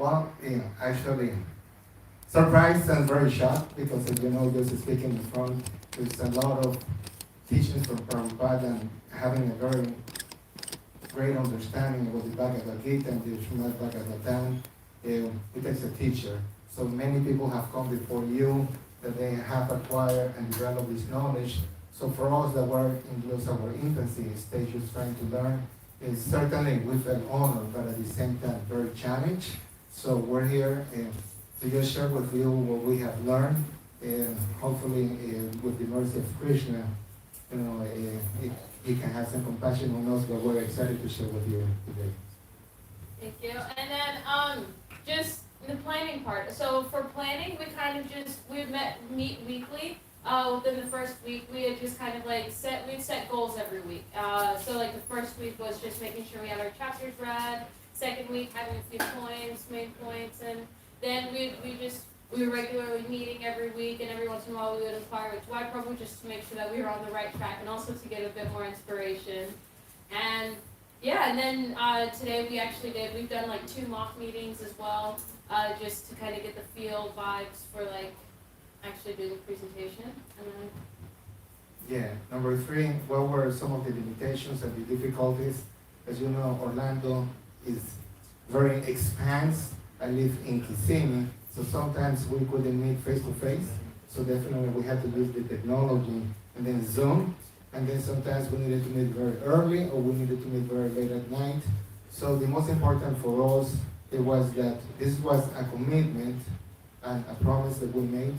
Well, actually, surprised and very shocked because, as you know, just speaking in front, there's a lot of teachings from Prabhupada and having a very great understanding of the Bhagavad Gita and the Srimad Bhagavatam. It takes a teacher. So many people have come before you that they have acquired and developed this knowledge. So for us that were in those our infancy stages trying to learn, is certainly we felt honored, but at the same time very challenged. So we're here to just share with you what we have learned, and hopefully with the mercy of Krishna, he can have some compassion on us, but we're excited to share with you today. Thank you. And then just the planning part. So for planning, we kind of meet weekly. Within the first week, we had just kind of we'd set goals every week. So like the first week was just making sure we had our chapters read. Second week, having a few main points, and then we were regularly meeting every week, and every once in a while we would inquire with Dwight Prabhu just to make sure that we were on the right track, and also to get a bit more inspiration. And yeah, and then today we've done like 2 mock meetings as well, just to kind of get the feel vibes for like actually doing the presentation. And then Yeah, number 3, what were some of the limitations and the difficulties? As you know, Orlando is very expansive. I live in Kissimmee, so sometimes we couldn't meet face to face. So definitely we had to use the technology and then Zoom. And then sometimes we needed to meet very early or we needed to meet very late at night. So the most important for us, it was that this was a commitment and a promise that we made,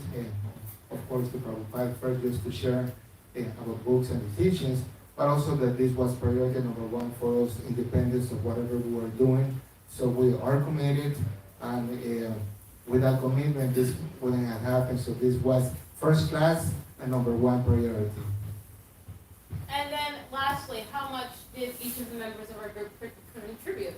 of course, to Prabhupada first just to share our books and the teachings, but also that this was priority number 1 for us, independence of whatever we were doing. So we are committed, and without commitment, this wouldn't have happened. So this was first class and number 1 priority. And then lastly, how much did each of the members of our group contribute?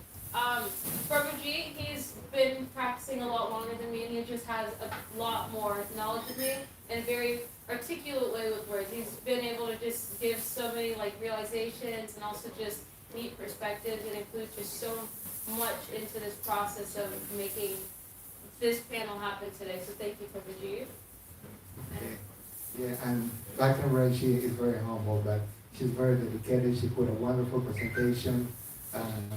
Prabhuji, he's been practicing a lot longer than me, and he just has a lot more knowledge than me in a very articulate way with words. He's been able to just give so many like realizations and also just neat perspectives, and includes just so much into this process of making this panel happen today. So thank you, Prabhuji. Yeah, and Dr. Ray, she is very humble, but she's very dedicated. She put a wonderful presentation, and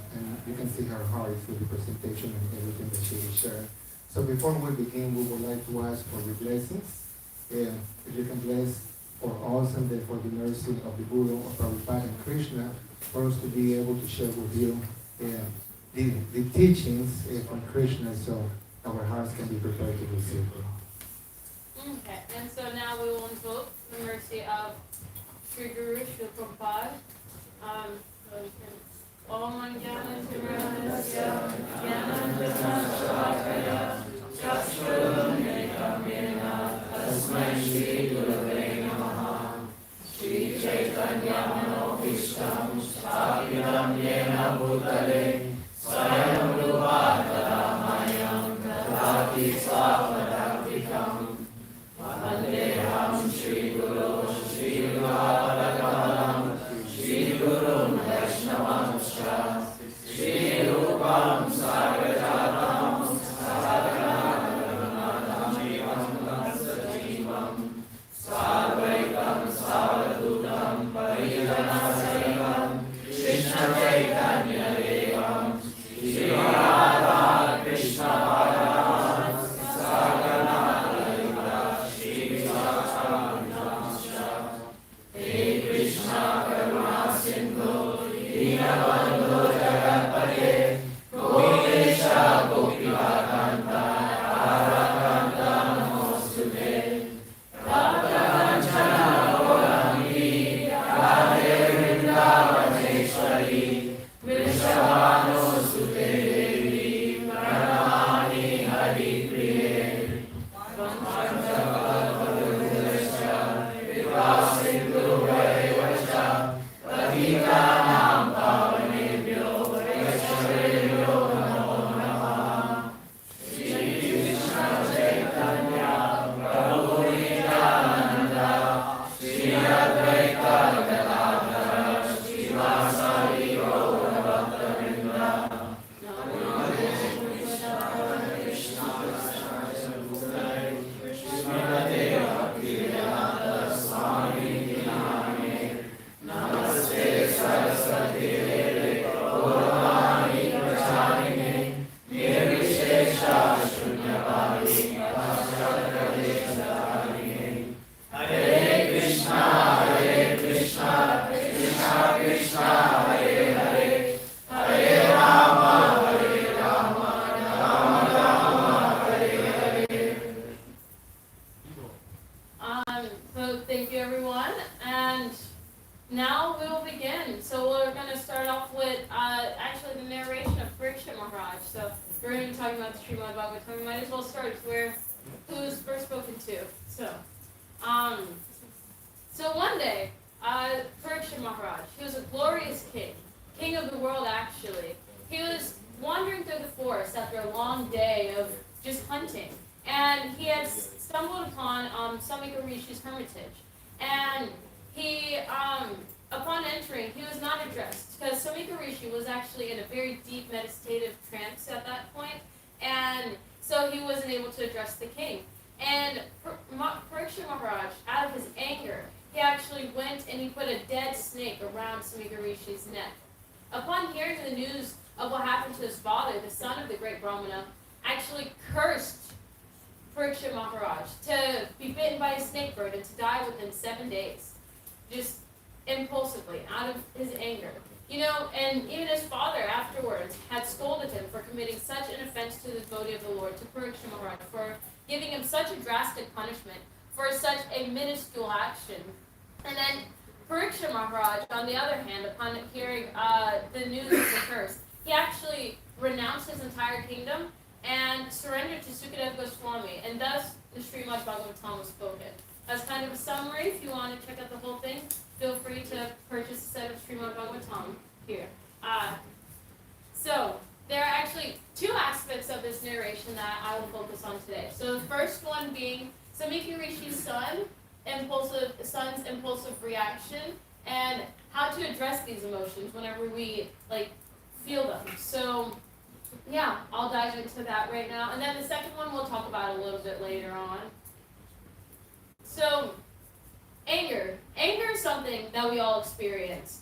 you can see her heart through the presentation and everything that she will share. So before we begin, we would like to ask for your blessings. If you can bless for us and then for the mercy of the Buddha, of Prabhupada and Krishna, for us to be able to share with you the teachings from Krishna, so our hearts can be prepared to receive them. Okay, and so now we will invoke the mercy of Sri Guru Srila Prabhupada. Om Jnana Tirasya Jnana Shalakaya Chakshurunekam Yena Tasmai Shri Gurave Namaha Shri Chaitanya Manobhishtam Sthapitam Yena Bhutale Swayam Rupa Tadamayam Tadati Svapadaktikam Vandeham Shri Guru Shri Gurapadakamam Shri Guru Vaishnavam Shri Rupam we're going to be talking about the Srimad Bhagavatam. We might as well start where who's first spoken to. So one day, Parikshit Maharaj, he was a glorious king of the world actually. He was wandering through the forest after a long day of just hunting, and he had stumbled upon Samika Rishi's hermitage, and he, upon entering, he was not addressed, because Samika Rishi was actually in a very deep meditative trance at that point, and so he wasn't able to address the king. And Parikshit Maharaj, out of his anger, he actually went and he put a dead snake around Samika Rishi's neck. Upon hearing the news of what happened to his father, the son of the great Brahmana, actually cursed Parikshit Maharaj to be bitten by a snake bird and to die within 7 days. Just impulsively, out of his anger. And even his father afterwards had scolded him for committing such an offense to the devotee of the Lord, to Parikshit Maharaj, for giving him such a drastic punishment for such a minuscule action. And then Parikshit Maharaj, on the other hand, upon hearing the news of the curse, he actually renounced his entire kingdom and surrendered to Sukadev Goswami, and thus the Srimad Bhagavatam was spoken. As kind of a summary, if you want to check out the whole thing, feel free to purchase a set of Srimad Bhagavatam here. So there are actually two aspects of this narration that I will focus on today. So the first one being Samika Rishi's son's impulsive reaction, and how to address these emotions whenever we feel them. So yeah, I'll dive into that right now. And then the second one we'll talk about a little bit later on. So anger. Anger is something that we all experience.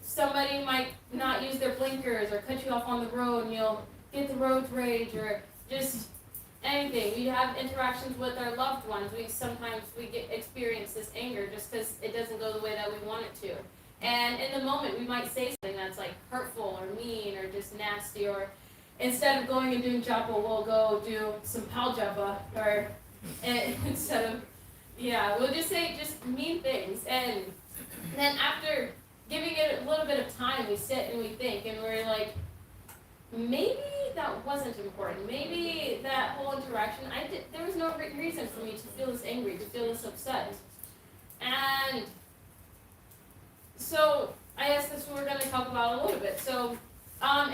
Somebody might not use their blinkers or cut you off on the road and you'll get the road rage, or just anything. We have interactions with our loved ones. Sometimes we experience this anger just because it doesn't go the way that we want it to. And in the moment, we might say something that's hurtful or mean or just nasty, or instead of going and doing japa, we'll go do some pal japa, or instead of, we'll just say just mean things. And then after giving it a little bit of time, we sit and we think, and we're like, maybe that wasn't important. Maybe that whole interaction, there was no reason for me to feel this angry, to feel this upset. And so I guess that's what we're going to talk about a little bit. So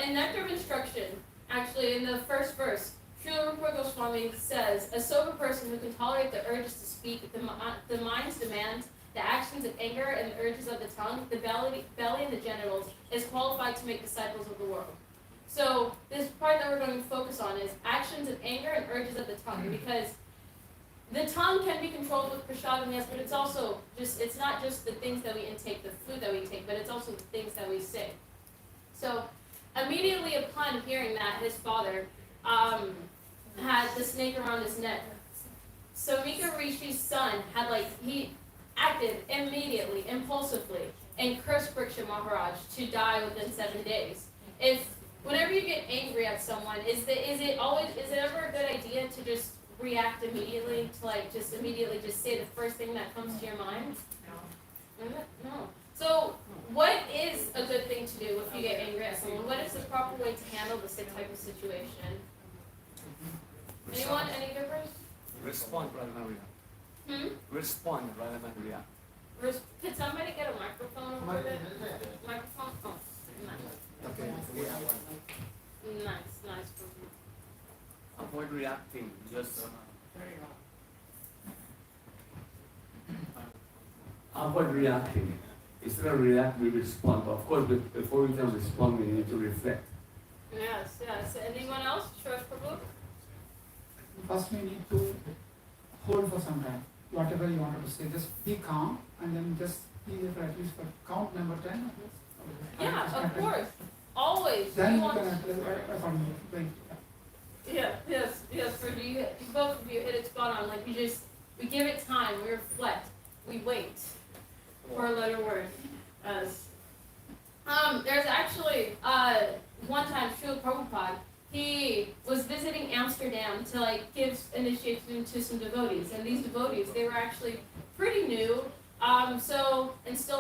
in Nectar of Instruction, actually in the first verse, Srila Rupa Goswami says, a sober person who can tolerate the urges to speak, the mind's demands, the actions of anger and the urges of the tongue, the belly and the genitals, is qualified to make disciples of the world. So this part that we're going to focus on is actions of anger and urges of the tongue, because the tongue can be controlled with prasadam, yes, but it's not just the things that we intake, the food that we take, but it's also the things that we say. So immediately upon hearing that his father had the snake around his neck, Samika Rishi's son he acted immediately, impulsively, and cursed Parikshit Maharaj to die within 7 days. Whenever you get angry at someone, is it ever a good idea to just react immediately, to just immediately just say the first thing that comes to your mind? No. So what is a good thing to do if you get angry at someone? What is the proper way to handle this type of situation? Anyone? Any difference? Respond rather than react. Respond rather than react. Could somebody get a microphone over there? Microphone? Oh, nice. Okay, we have one. Nice. Avoid reacting. Just avoid reacting. Instead of react, we respond. But of course, before we can respond, we need to reflect. Yes. Anyone else? Shresh Prabhu? First, we need to hold for some time. Whatever you wanted to say, just be calm and then just be there for at least for count number 10. Yeah, of course. Always. Then you want can accordingly wait. Yes, Bridget, you both of you hit it spot on. We give it time, we reflect, we wait for a later word. There's actually one time Srila Prabhupada, he was visiting Amsterdam to give initiation to some devotees, and these devotees, they were actually pretty new, and still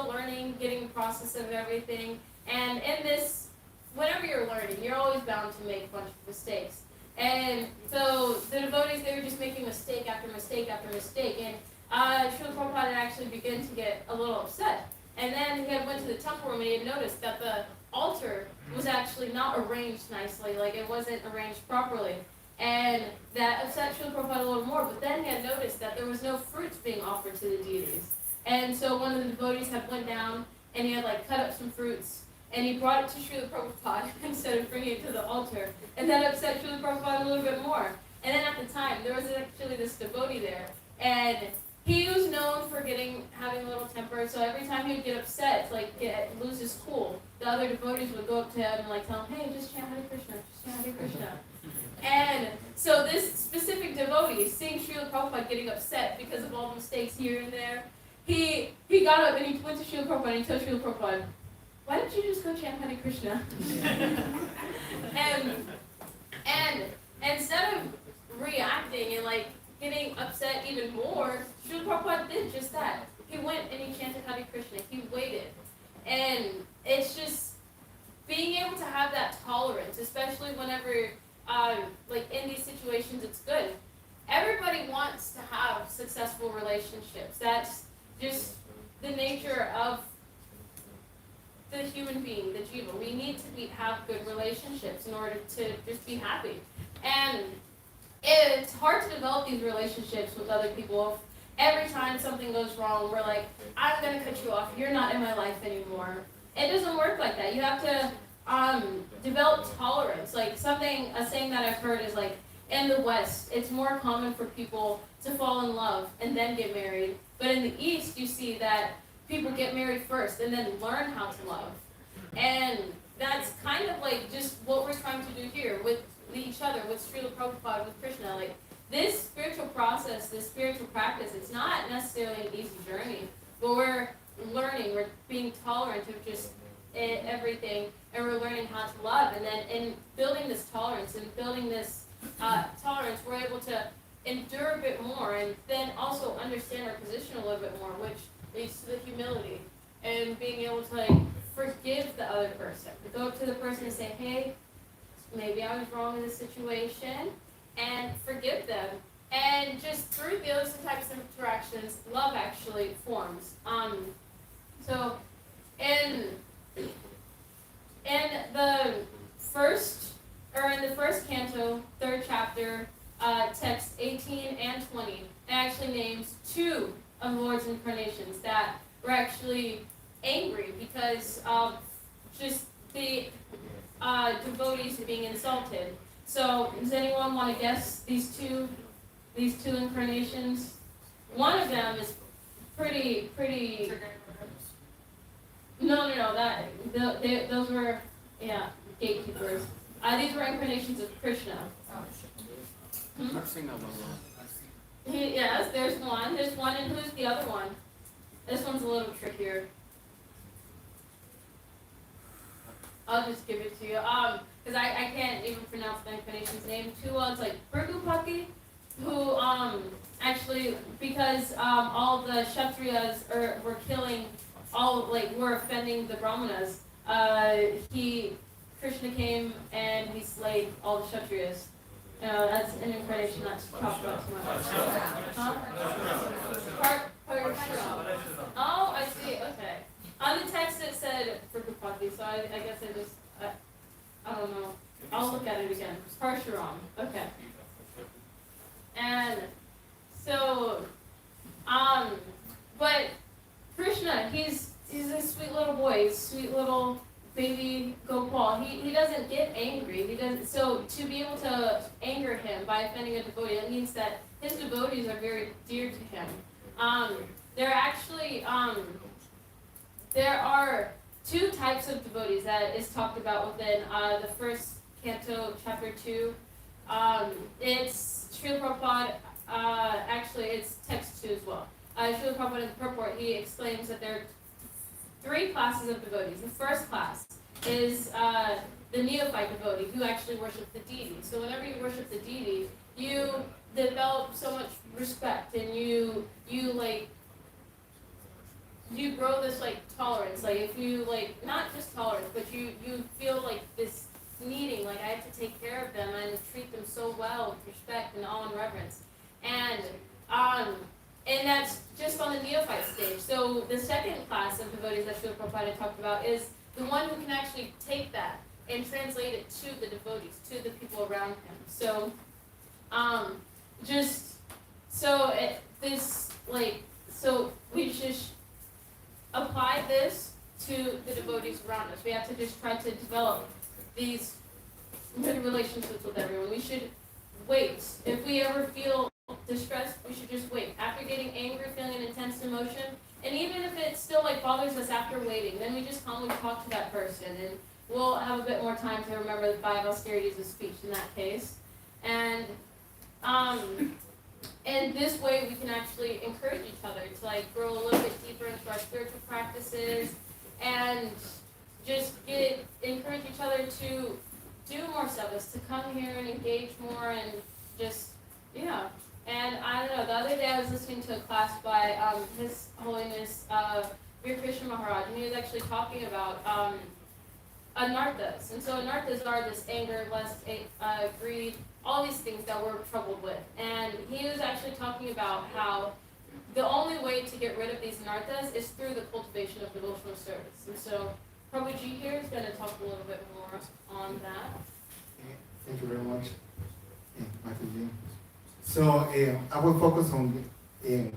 learning, getting the process of everything. And in this whenever you're learning, you're always bound to make a bunch of mistakes. And so the devotees, they were just making mistake after mistake after mistake. And Srila Prabhupada had actually begun to get a little upset. And then he had went to the temple room and he had noticed that the altar was actually not arranged nicely, like it wasn't arranged properly. And that upset Srila Prabhupada a little more, but then he had noticed that there was no fruits being offered to the deities. And so one of the devotees had went down and he had like cut up some fruits and he brought it to Srila Prabhupada instead of bringing it to the altar. And that upset Srila Prabhupada a little bit more. And then at the time, there was actually this devotee there, and he was known for having a little temper, so every time he would get upset, lose his cool, the other devotees would go up to him and like tell him, hey, just chant Hare Krishna, just chant Hare Krishna. And so this specific devotee, seeing Srila Prabhupada getting upset because of all the mistakes here and there, he got up and he went to Srila Prabhupada and he told Srila Prabhupada, why don't you just go chant Hare Krishna? and instead of reacting and like getting upset even more, Srila Prabhupada did just that. He went and he chanted Hare Krishna. He waited. And it's just being able to have that tolerance, especially whenever, in these situations, it's good. Everybody wants to have successful relationships. That's just the nature of the human being, the jiva. We need to have good relationships in order to just be happy. And it's hard to develop these relationships with other people. Every time something goes wrong, we're like, I'm going to cut you off. You're not in my life anymore. It doesn't work like that. You have to develop tolerance. Like a saying that I've heard is like, in the West, it's more common for people to fall in love and then get married. But in the East, you see that people get married first and then learn how to love. And that's kind of like just what we're trying to do here with each other, with Srila Prabhupada, with Krishna. Like this spiritual process, this spiritual practice, it's not necessarily an easy journey, but we're learning, we're being tolerant of just everything, and we're learning how to love. And then in building this tolerance and building this tolerance, we're able to endure a bit more and then also understand our position a little bit more, which leads to the humility and being able to like forgive the other person. To go up to the person and say, hey, maybe I was wrong in this situation, and forgive them. And just through those types of interactions, love actually forms. So in the first canto, third chapter, text 18 and 20, it actually names two of the Lord's incarnations that were actually angry because of just the devotees being insulted. So does anyone want to guess these two incarnations? One of them is pretty. No. Those were gatekeepers. These were incarnations of Krishna. Yes, there's one. And who's the other one? This one's a little trickier. I'll just give it to you. Because I can't even pronounce the incarnation's name. Two ones like Brigupati, who actually because all the Kshatriyas were killing were offending the Brahmanas. Krishna came and he slayed all the Kshatriyas. That's an incarnation that's talked about too much. Huh? Oh, I see. Okay. On the text it said Brigupati, so I guess I don't know. I'll look at it again. Parshuram. Okay. And so, but Krishna, he's a sweet little boy, he's a sweet little baby Gopal. He doesn't get angry. He doesn't. So to be able to anger him by offending a devotee, it means that his devotees are very dear to him. There are two types of devotees that is talked about within the first canto, chapter 2. It's Srila Prabhupada, actually it's text 2 as well. Srila Prabhupada in the purport, he exclaims that there are three classes of devotees. The first class is the neophyte devotee who actually worship the deity. So whenever you worship the deity, you develop so much respect and you you grow this like tolerance. Like if you like not just tolerance, but you feel like this needing, like I have to take care of them and treat them so well with respect and awe and reverence. And um and that's just on the neophyte stage. So the second class of devotees that Srila Prabhupada talked about is the one who can actually take that and translate it to the devotees, to the people around him. So just so this like so we just apply this to the devotees around us. We have to just try to develop these good relationships with everyone. We should wait. If we ever feel distressed, we should just wait. After getting angry, feeling an intense emotion, and even if it still like bothers us after waiting, then we just calmly talk to that person, and we'll have a bit more time to remember the 5 austerities of speech in that case. And this way we can actually encourage each other to like grow a little bit deeper into our spiritual practices and just encourage each other to do more service, to come here and engage more and just, yeah. And I don't know, the other day I was listening to a class by His Holiness Veer Krishna Maharaj, and he was actually talking about anarthas. And so anarthas are this anger, lust, greed, all these things that we're troubled with. And he was actually talking about how the only way to get rid of these anarthas is through the cultivation of devotional service. And so Prabhuji here is going to talk a little bit more on that. Thank you very much, Mataji. So I will focus on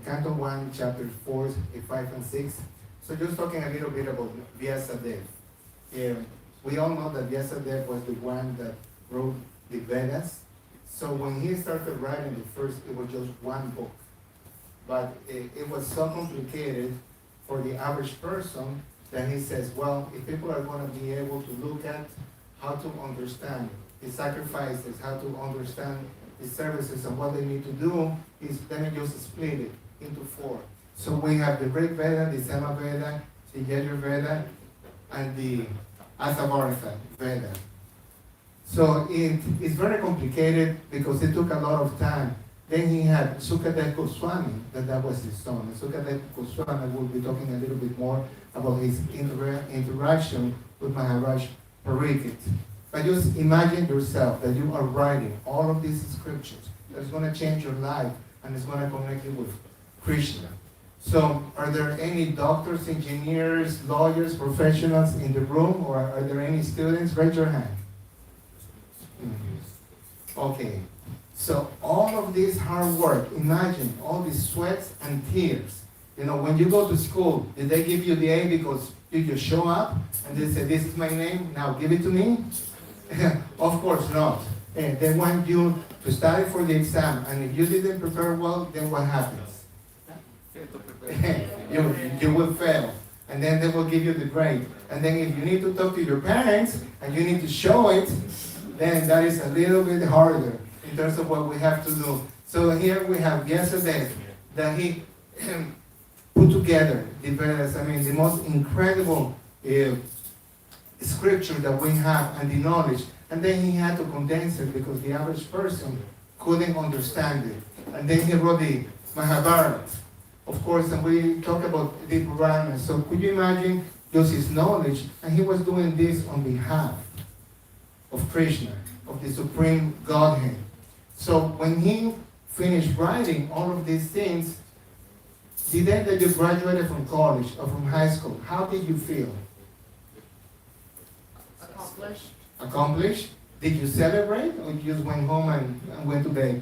Canto 1, Chapter 4, 5, and 6. So just talking a little bit about Vyasadeva. We all know that Vyasadeva was the one that wrote the Vedas. So when he started writing the first, it was just one book. But it was so complicated for the average person that he says, well, if people are going to be able to look at how to understand the sacrifices, how to understand the services and what they need to do, let me just split it into 4. So we have the Rig Veda, the Sama Veda, the Yajur Veda, and the Atharvavata Veda. So it's very complicated because it took a lot of time. Then he had Sukadev Goswami, that was his son. And Sukadev Goswami will be talking a little bit more about his interaction with Maharaj Pariksit. But just imagine yourself that you are writing all of these scriptures that's going to change your life and it's going to connect you with Krishna. So are there any doctors, engineers, lawyers, professionals in the room, or are there any students? Raise your hand. Okay. So all of this hard work, imagine all these sweats and tears. You know, when you go to school, did they give you the A because you just show up and they say, this is my name, now give it to me? Of course not. They want you to study for the exam, and if you didn't prepare well, then what happens? you will fail. And then they will give you the grade. And then if you need to talk to your parents and you need to show it, then that is a little bit harder in terms of what we have to do. So here we have yesterday that he put together the Vedas, the most incredible scripture that we have and the knowledge. And then he had to condense it because the average person couldn't understand it. And then he wrote the Mahabharata, of course, and we talk about the Puranas. So could you imagine just his knowledge? And he was doing this on behalf of Krishna, of the Supreme Godhead. So when he finished writing all of these things, the day that you graduated from college or from high school, how did you feel? Accomplished. Accomplished? Did you celebrate, or you just went home and went to bed?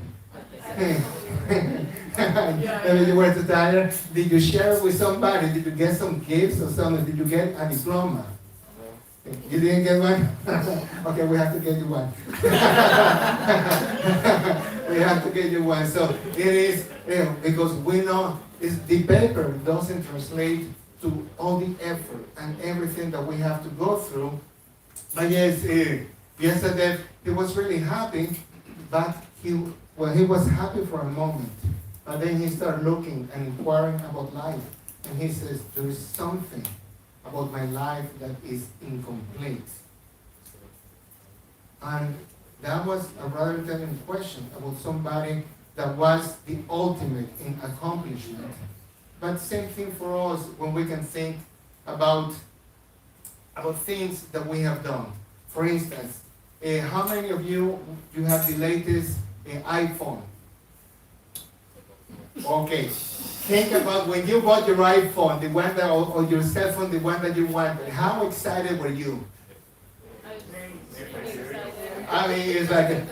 Maybe you were too tired. Did you share it with somebody? Did you get some gifts or something? Did you get a diploma? You didn't get one? Okay, we have to get you one. We have to get you one. So it is, because we know the paper doesn't translate to all the effort and everything that we have to go through. But yes, yesterday he was really happy, but he was happy for a moment. But then he started looking and inquiring about life. And he says, there is something about my life that is incomplete. And that was a rather telling question about somebody that was the ultimate in accomplishment, But same thing for us when we can think about things that we have done. For instance, how many of you have the latest iPhone? Okay. Think about when you bought your iPhone, the one that, or your cell phone, the one that you wanted. How excited were you? I was pretty excited. I mean, it's like,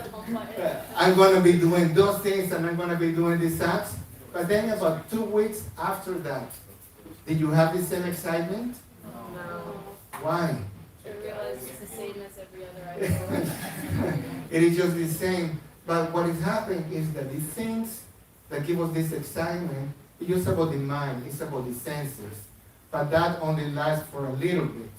I'm going to be doing those things and I'm going to be doing these apps. But then about 2 weeks after that, did you have the same excitement? No. Why? I realized it's the same as every other iPhone. It is just the same. But what is happening is that the things that give us this excitement, it's just about the mind, it's about the senses. But that only lasts for a little bit.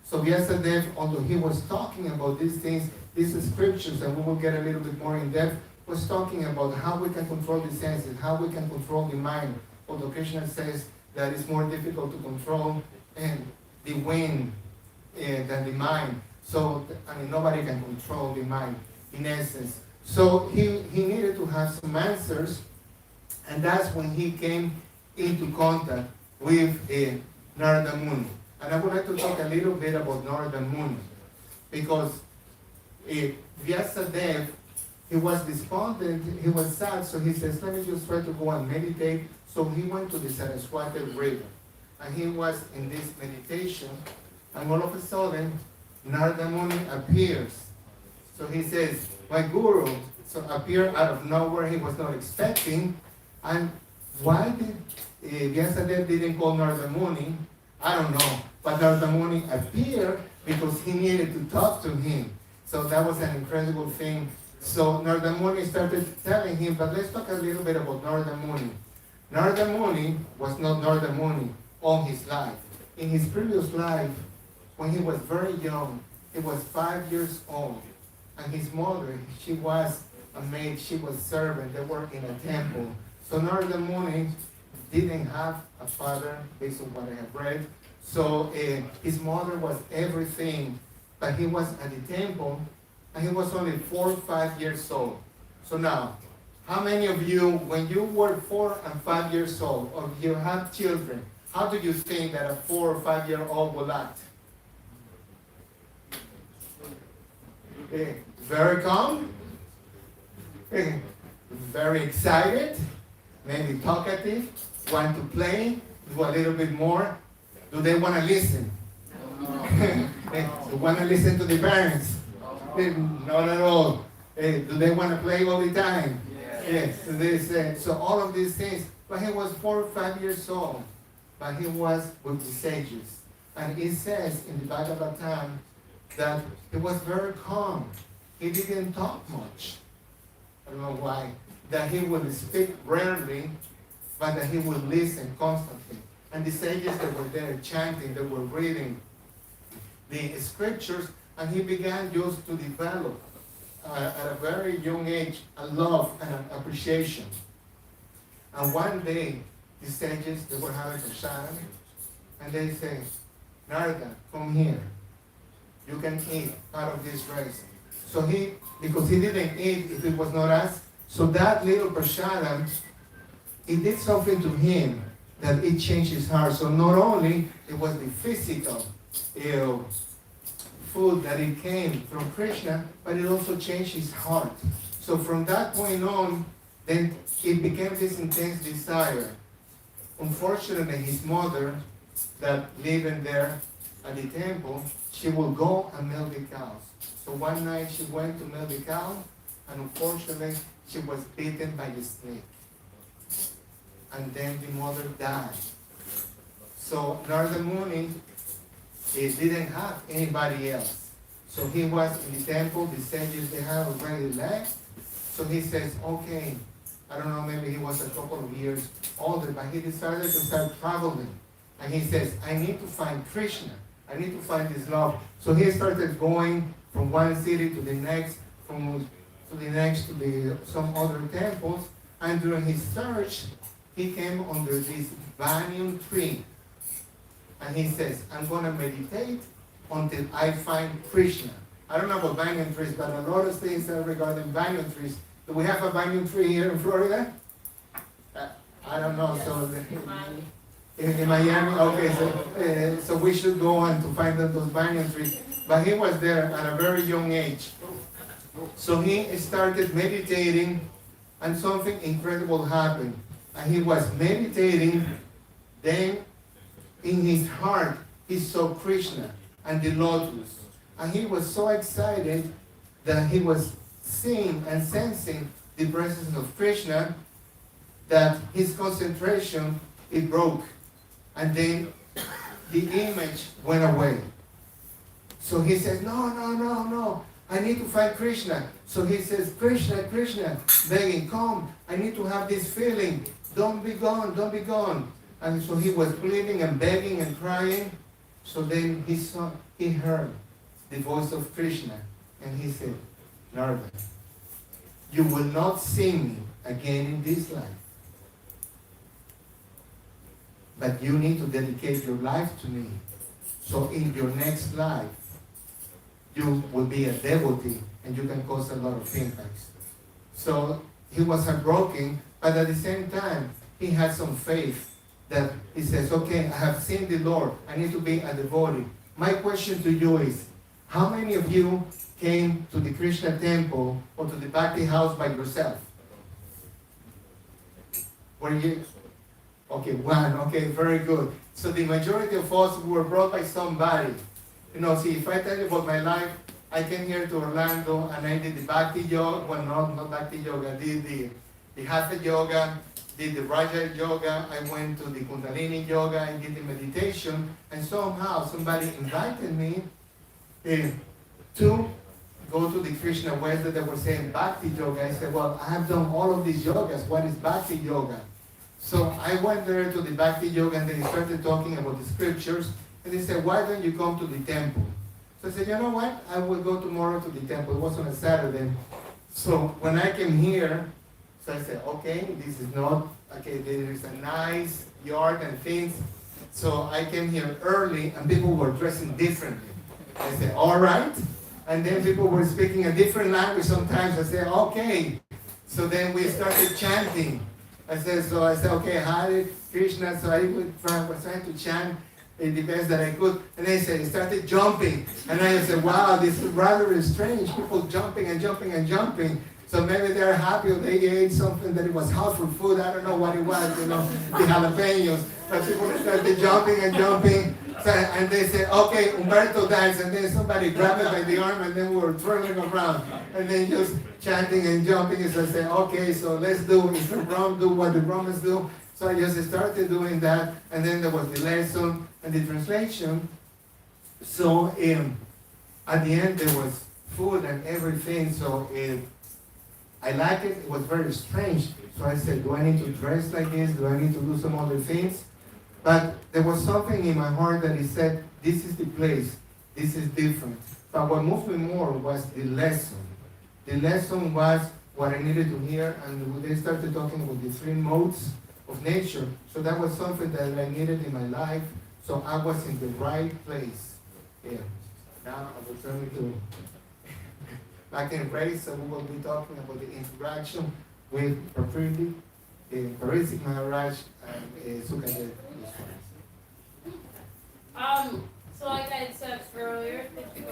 So yesterday, although he was talking about these things, these scriptures, and we will get a little bit more in depth, was talking about how we can control the senses, how we can control the mind. Although Krishna says that it's more difficult to control and the wind than the mind. So, I mean, nobody can control the mind, in essence. So he needed to have some answers, and that's when he came into contact with Narada Muni. And I would like to talk a little bit about Narada Muni, because Vyasadeva, he was despondent, he was sad, so he says, let me just try to go and meditate. So he went to the Saraswati River, and he was in this meditation, and all of a sudden, Narada Muni appears. So he says, my guru, so appeared out of nowhere, he was not expecting. And why did Vyasadeva didn't call Narada Muni? I don't know. But Narada Muni appeared because he needed to talk to him. So that was an incredible thing. So Narada Muni started telling him, but let's talk a little bit about Narada Muni. Narada Muni was not Narada Muni all his life. In his previous life, when he was very young, he was 5 years old. And his mother, she was a maid, she was servant, they worked in a temple. So Narada Muni didn't have a father, based on what I have read. So his mother was everything, but he was at the temple, and he was only 4 or 5 years old. So now, how many of you, when you were 4 and 5 years old, or you have children, how do you think that a 4 or 5 year old will act? Very calm, very excited, maybe talkative, want to play, do a little bit more. Do they want to listen? Do want to listen to the parents? Not at all. Do they want to play all the time? Yes. So all of these things. But he was 4 or 5 years old. But he was with the sages. And it says in the Bhagavatam that he was very calm. He didn't talk much. I don't know why. That he would speak rarely, but that he would listen constantly. And the sages that were there chanting, they were reading the scriptures, and he began just to develop at a very young age a love and an appreciation. And one day, the sages, they were having a shadow, and they say, Narada, come here. You can eat out of this rice. So because he didn't eat if it was not asked, so that little prasadam, it did something to him that it changed his heart. So not only it was the physical food that it came from Krishna, but it also changed his heart. So from that point on, then it became this intense desire. Unfortunately, his mother, that lived there at the temple, she will go and milk the cows. So one night she went to milk the cow, and unfortunately, she was bitten by a snake. And then the mother died. So Narada Muni, he didn't have anybody else. So he was in the temple, the sages, they had already left. So he says, okay, I don't know, maybe he was a couple of years older, but he decided to start traveling. And he says, I need to find Krishna. I need to find this love. So he started going from one city to the next, from to the next to some other temples. And during his search, he came under this banyan tree. And he says, I'm going to meditate until I find Krishna. I don't know about banyan trees, but a lot of things are regarding banyan trees. Do we have a banyan tree here in Florida? I don't know, so in Miami, okay, so we should go on to find out those banyan trees. But he was there at a very young age. So he started meditating, and something incredible happened. And he was meditating, then in his heart, he saw Krishna and the lotus. And he was so excited that he was seeing and sensing the presence of Krishna that his concentration, it broke. And then the image went away. So he says, no, I need to find Krishna. So he says, Krishna, begging, come, I need to have this feeling. Don't be gone. And so he was pleading and begging and crying. So then he heard the voice of Krishna. And he said, Narada, you will not see me again in this life. But you need to dedicate your life to me. So in your next life, you will be a devotee and you can cause a lot of impacts. So he was heartbroken, but at the same time, he had some faith that he says, okay, I have seen the Lord. I need to be a devotee. My question to you is, how many of you came to the Krishna temple or to the Bhakti house by yourself? Were you? Okay, one. Okay, very good. So the majority of us were brought by somebody. You know, see, if I tell you about my life, I came here to Orlando and I did the Bhakti yoga. Well, not Bhakti yoga. I did the Hatha yoga, did the Raja yoga. I went to the Kundalini yoga. I did the meditation. And somehow somebody invited me to go to the Krishna West that they were saying Bhakti yoga. I said, well, I have done all of these yogas. What is Bhakti yoga? So I went there to the Bhakti yoga and they started talking about the scriptures. And they said, why don't you come to the temple? So I said, you know what? I will go tomorrow to the temple. It was on a Saturday. So when I came here, so I said, okay, this is not, okay, there is a nice yard and things. So I came here early and people were dressing differently. I said, all right. And then people were speaking a different language sometimes. I said, okay. So then we started chanting. I said, okay, Hare Krishna. So I was trying to chant the best that I could. And they said, started jumping. And I said, wow, this is rather strange. People jumping and jumping and jumping. So maybe they're happy or they ate something that it was healthful food. I don't know what it was, the jalapenos. But people started jumping and jumping. So, and they said, okay, Umberto dance. And then somebody grabbed me by the arm and then we were twirling around. And then just chanting and jumping. And so I said, okay, so let's do, if the Brahms do what the Brahmins do. So I just started doing that. And then there was the lesson and the translation. So at the end there was food and everything. So I liked it. It was very strange. So I said, do I need to dress like this? Do I need to do some other things? But there was something in my heart that he said, this is the place. This is different. But what moved me more was the lesson. The lesson was what I needed to hear. And they started talking about the three modes of nature. So that was something that I needed in my life. So I was in the right place. Yeah. Now I will turn it to back in race. So we will be talking about the interaction with Prakriti, Parisik Maharaj, and Sukadev. So like I had said earlier, thank you,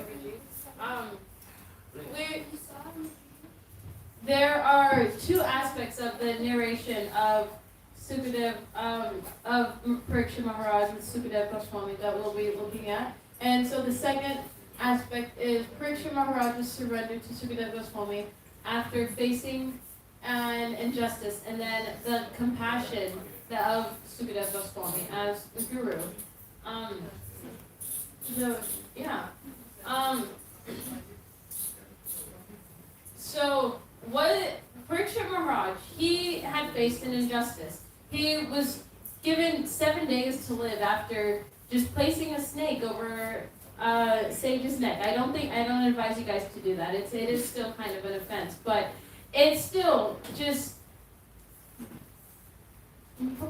there are two aspects of the narration of Sukadev, of Parikshit Maharaj and Sukadev Goswami that we'll be looking at. And so the second aspect is Parikshit Maharaj's surrender to Sukadev Goswami after facing an injustice, and then the compassion of Sukadev Goswami as the guru. So what Parikshit Maharaj, he had faced an injustice. He was given 7 days to live after just placing a snake over sage's neck. I don't advise you guys to do that. It is still kind of an offense, but it's still just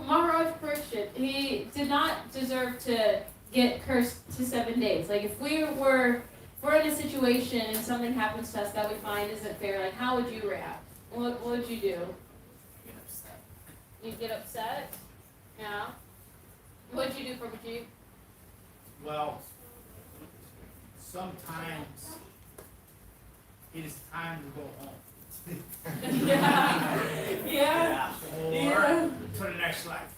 Maharaj Parikshit. He did not deserve to get cursed to 7 days. Like if we're in a situation and something happens to us that we find isn't fair, like how would you react? What would you do? You get upset? Yeah. What'd you do for Rajiv? Well, sometimes it is time to go home. Yeah. Yeah. Or Yeah. to the next life.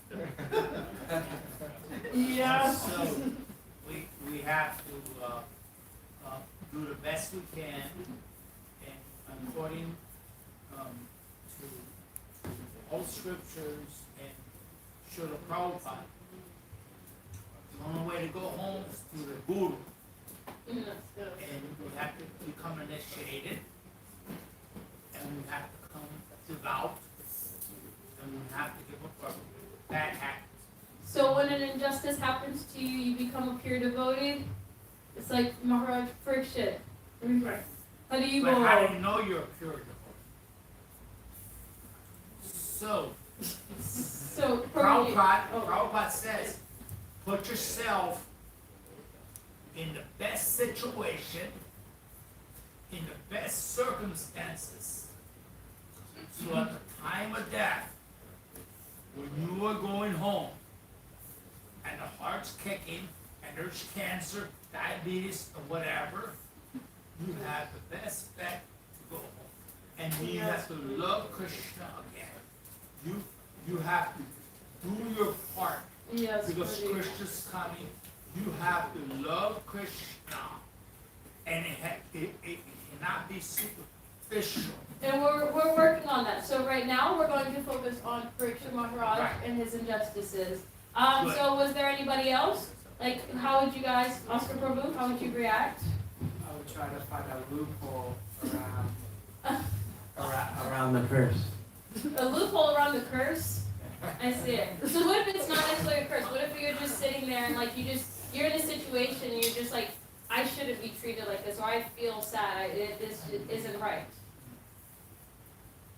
Yeah. So we have to do the best we can, and according to all scriptures and Srila Prabhupada, the only way to go home is through the Guru, Mm, that's good. and we have to become initiated, and we have to come devout, and we have to give up our bad habits. So when an injustice happens to you, you become a pure devotee? It's like Maharaj Parikshit. Right. How do you But go? how do you know you're a pure devotee? So, So Prabhupada, Oh. Prabhupada says, put yourself in the best situation, in the best circumstances, so at the time of death, when you are going home, and the heart's kicking, and there's cancer, diabetes, or whatever, you have the best bet to go home. And you have to love Krishna again. You have to do your part, Yes, because Pradeep. Krishna's coming. You have to love Krishna, and it cannot be superficial. And we're working on that. So right now we're going to focus on Parikshit Maharaj Right. and his injustices. Good. So was there anybody else? Like, how would you guys, Oscar Prabhu, how would you react? I would try to find a loophole around the curse. A loophole around the curse? I see it. So what if it's not necessarily a curse? What if you're just sitting there and like you're in a situation and you're just like, I shouldn't be treated like this, or I feel sad, this isn't right.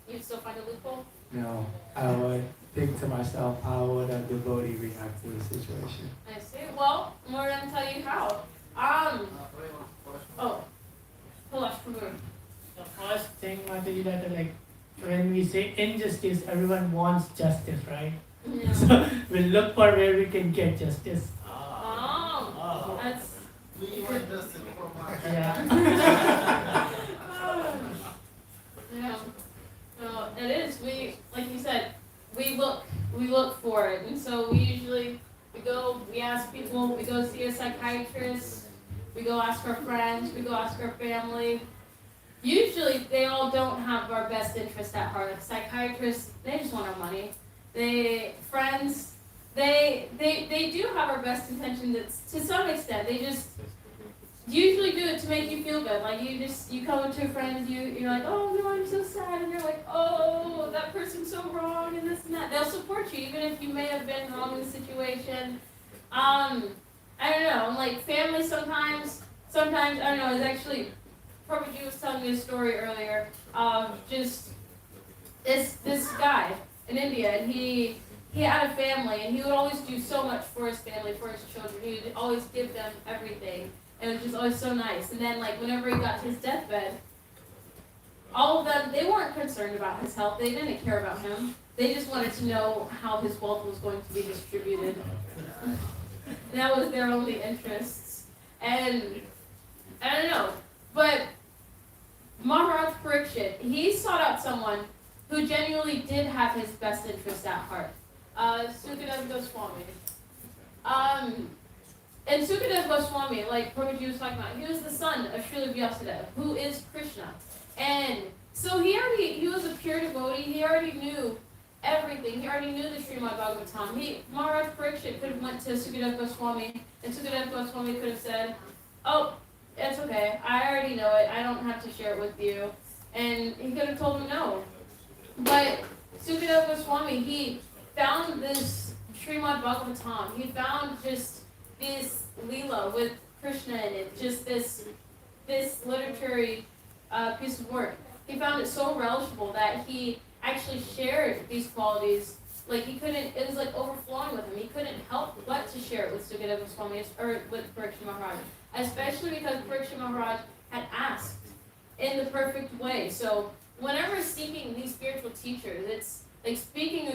You'd still find a loophole? No, I would think to myself, how would a devotee react to the situation? I see. Well, we're gonna tell you how. Oh, Kailash Prabhu. The first thing, Mataji, that like when we say injustice, everyone wants justice, right? Yeah. So we'll look for where we can get justice. Oh, that's Yeah. yeah. No, it is. We, like you said, we look for it, and so we ask people, we go see a psychiatrist, we go ask our friends, we go ask our family. Usually, they all don't have our best interest at heart. Like psychiatrists, they just want our money. Friends, they do have our best intention to some extent. They just usually do it to make you feel good. Like you come to a friend, you're like, oh no, I'm so sad, and they're like, oh, that person's so wrong, and this and that. They'll support you even if you may have been wrong in the situation. I don't know, like family sometimes I don't know. It's actually, Prabhuji was telling me a story earlier of just this guy in India, and he had a family, and he would always do so much for his family, for his children. He would always give them everything. And it was just always so nice. And then, like, whenever he got to his deathbed, all of them, they weren't concerned about his health. They didn't care about him. They just wanted to know how his wealth was going to be distributed. That was their only interests. And, I don't know, but Maharaj Parikshit, he sought out someone who genuinely did have his best interests at heart. Sukadev Goswami. And Sukadev Goswami, like Prabhuji was talking about, he was the son of Srila Vyasadeva, who is Krishna. And so he was a pure devotee. He already knew everything. He already knew the Srimad Bhagavatam. Maharaj Parikshit could have went to Sukadev Goswami, and Sukadev Goswami could have said, oh, it's okay. I already know it. I don't have to share it with you. And he could have told him no. But Sukadev Goswami, he found this Srimad Bhagavatam. He found just this Leela with Krishna in it, just this literary piece of work. He found it so relishable that he actually shared these qualities. Like it was like overflowing with him. He couldn't help but to share it with Sukadeva Swami or with Parikshit Maharaj, especially because Parikshit Maharaj had asked in the perfect way. So whenever seeking these spiritual teachers, like seeking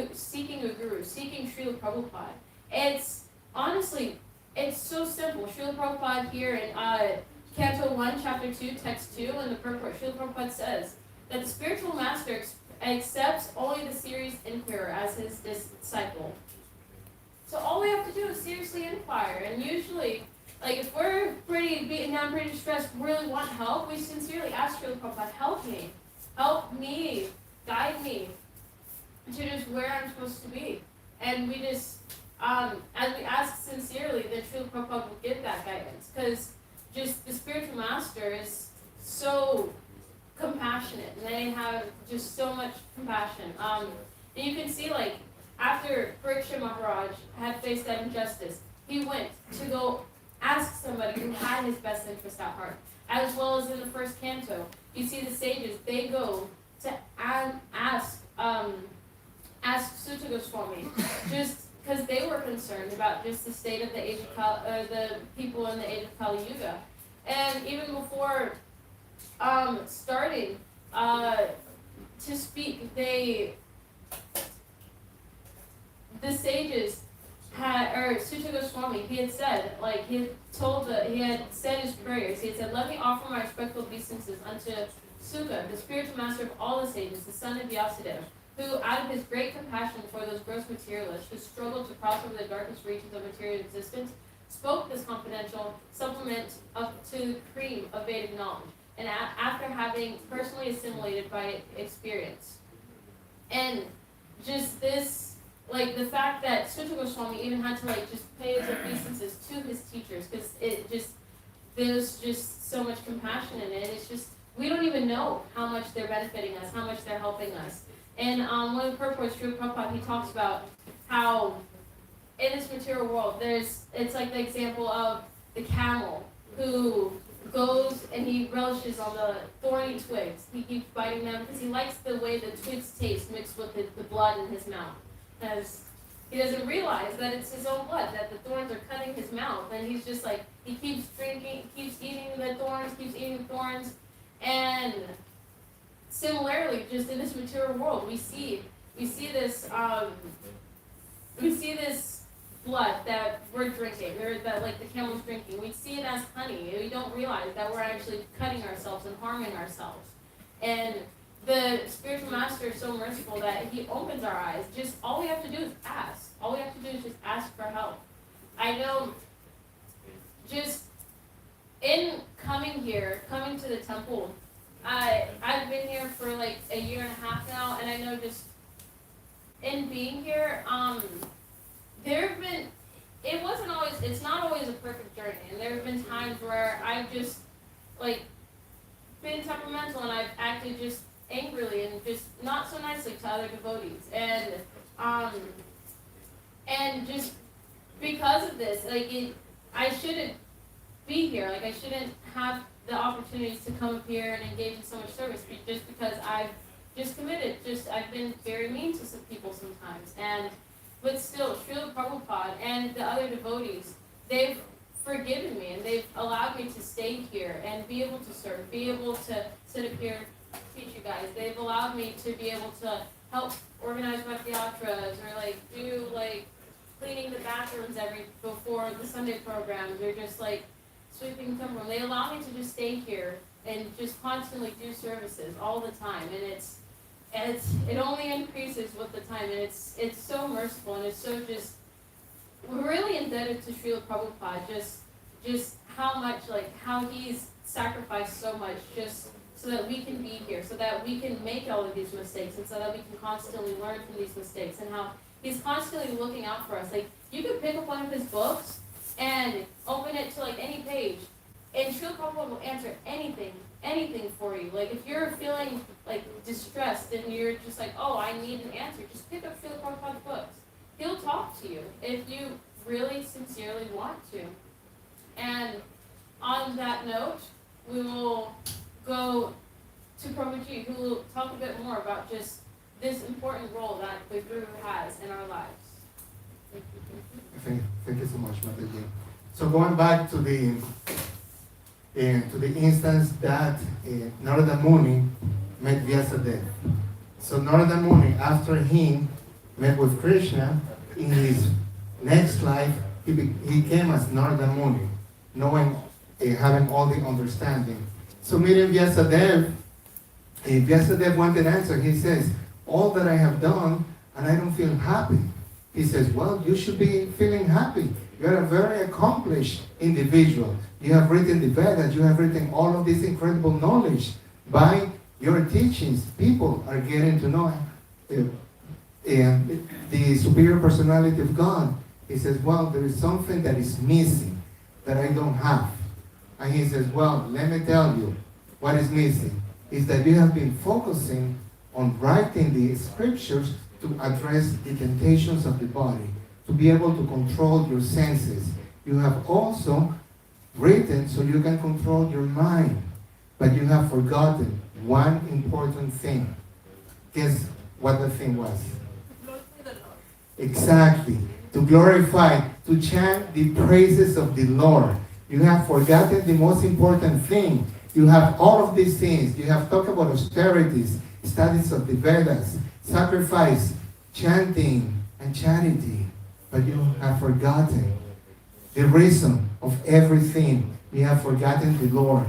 a guru, seeking Srila Prabhupada. It's honestly, it's so simple. Srila Prabhupada here in Canto 1, Chapter 2, Text 2, in the purport, Srila Prabhupada says that the spiritual master accepts only the serious inquirer as his disciple. So all we have to do is seriously inquire, and usually, like if we're pretty beaten down, pretty distressed, really want help, we sincerely ask Srila Prabhupada, help me, guide me to just where I'm supposed to be. And we just, as we ask sincerely, then Srila Prabhupada will give that guidance, because just the spiritual master is so compassionate, and they have just so much compassion. And you can see, like, after Pariksha Maharaj had faced that injustice, he went to go ask somebody who had his best interest at heart. As well as in the first canto, you see the sages, they go to ask Sutta Goswami, just because they were concerned about just the state of the age of the people in the age of Kali Yuga. And even before starting to speak, the sages or Sutta Goswami, he had said, like, he had said his prayers. He had said, "Let me offer my respectful obeisances unto Sukha, the spiritual master of all the sages, the son of Vyasadeva, who, out of his great compassion for those gross materialists who struggled to cross over the darkest regions of material existence, spoke this confidential supplement to the cream of Vedic knowledge, and after having personally assimilated by experience." And just this, like, the fact that Sutta Goswami even had to, like, just pay his obeisances to his teachers, because there's just so much compassion in it. It's just, we don't even know how much they're benefiting us, how much they're helping us. And one of the purports, Srila Prabhupada, he talks about how in this material world, it's like the example of the camel who goes and he relishes on the thorny twigs. He keeps biting them because he likes the way the twigs taste mixed with the blood in his mouth. Because he doesn't realize that it's his own blood, that the thorns are cutting his mouth, and he's just like, he keeps drinking, keeps eating the thorns, and similarly, just in this material world, we see this blood that we're drinking, or that, like, the camel's drinking. We see it as honey, and we don't realize that we're actually cutting ourselves and harming ourselves. And the spiritual master is so merciful that he opens our eyes. Just all we have to do is ask. All we have to do is just ask for help. I know, just in coming to the temple, I've been here for like a year and a half now, and I know just in being here, there have been, it's not always a perfect journey, and there have been times where I've just, like, been temperamental, and I've acted just angrily and just not so nicely to other devotees, and just because of this, like, I shouldn't be here, like, I shouldn't have the opportunities to come up here and engage in so much service, just because I've just committed, I've been very mean to some people sometimes, but still, Srila Prabhupada and the other devotees, they've forgiven me, and they've allowed me to stay here and be able to serve, be able to sit up here, teach you guys. They've allowed me to be able to help organize Bhaktiyatras, or like do like cleaning the bathrooms before the Sunday programs, or just like sweeping the temple. They allow me to just stay here and just constantly do services all the time, and it only increases with the time, and it's so merciful, and it's so just, we're really indebted to Srila Prabhupada, just how much, like, how he's sacrificed so much just so that we can be here, so that we can make all of these mistakes, and so that we can constantly learn from these mistakes, and how he's constantly looking out for us. Like, you could pick up one of his books and open it to, like, any page, and Srila Prabhupada will answer anything for you. Like, if you're feeling, like, distressed and you're just like, oh, I need an answer, just pick up Srila Prabhupada's books. He'll talk to you if you really sincerely want to. And on that note, we will go to Prabhuji, who will talk a bit more about just this important role that the Guru has in our lives. Thank you so much, Mataji. So going back to the instance that Narada Muni met Vyasadeva. So Narada Muni, after he met with Krishna, in his next life, he came as Narada Muni, knowing, having all the understanding. So meeting Vyasadeva, Vyasadeva wanted answer. He says, all that I have done, and I don't feel happy. He says, well, you should be feeling happy. You're a very accomplished individual. You have written the Vedas, you have written all of this incredible knowledge. By your teachings, people are getting to know the superior personality of God. He says, well, there is something that is missing that I don't have. And he says, well, let me tell you what is missing. Is that you have been focusing on writing the scriptures to address the temptations of the body, to be able to control your senses. You have also written so you can control your mind, but you have forgotten one important thing. Guess what the thing was? Exactly. To glorify, to chant the praises of the Lord. You have forgotten the most important thing. You have all of these things. You have talked about austerities, studies of the Vedas, sacrifice, chanting, and charity. But you have forgotten the reason of everything. You have forgotten the Lord.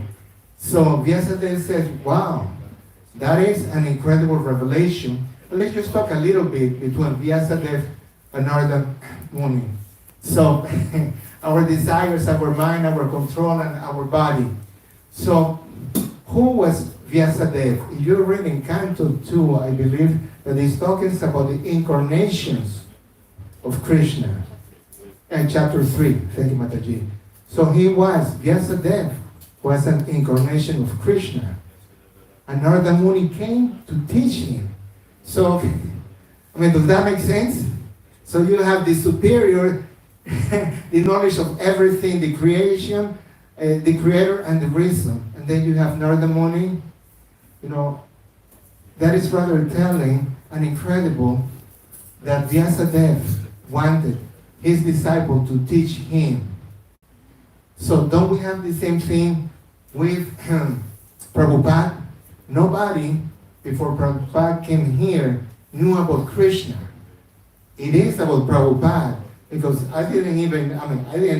So Vyasadeva says, wow, that is an incredible revelation. But let's just talk a little bit between Vyasadeva and Narada Muni. So our desires, our mind, our control, and our body. So who was Vyasadeva? If you read in Canto 2, I believe, that he's talking about the incarnations of Krishna. And chapter 3, thank you, Mataji. So Vyasadeva was an incarnation of Krishna. And Narada Muni came to teach him. So, does that make sense? So you have the superior, the knowledge of everything, the creation, the creator, and the reason. And then you have Narada Muni. That is rather telling and incredible that Vyasadeva wanted his disciple to teach him. So don't we have the same thing with Prabhupada? Nobody before Prabhupada came here knew about Krishna. It is about Prabhupada because I didn't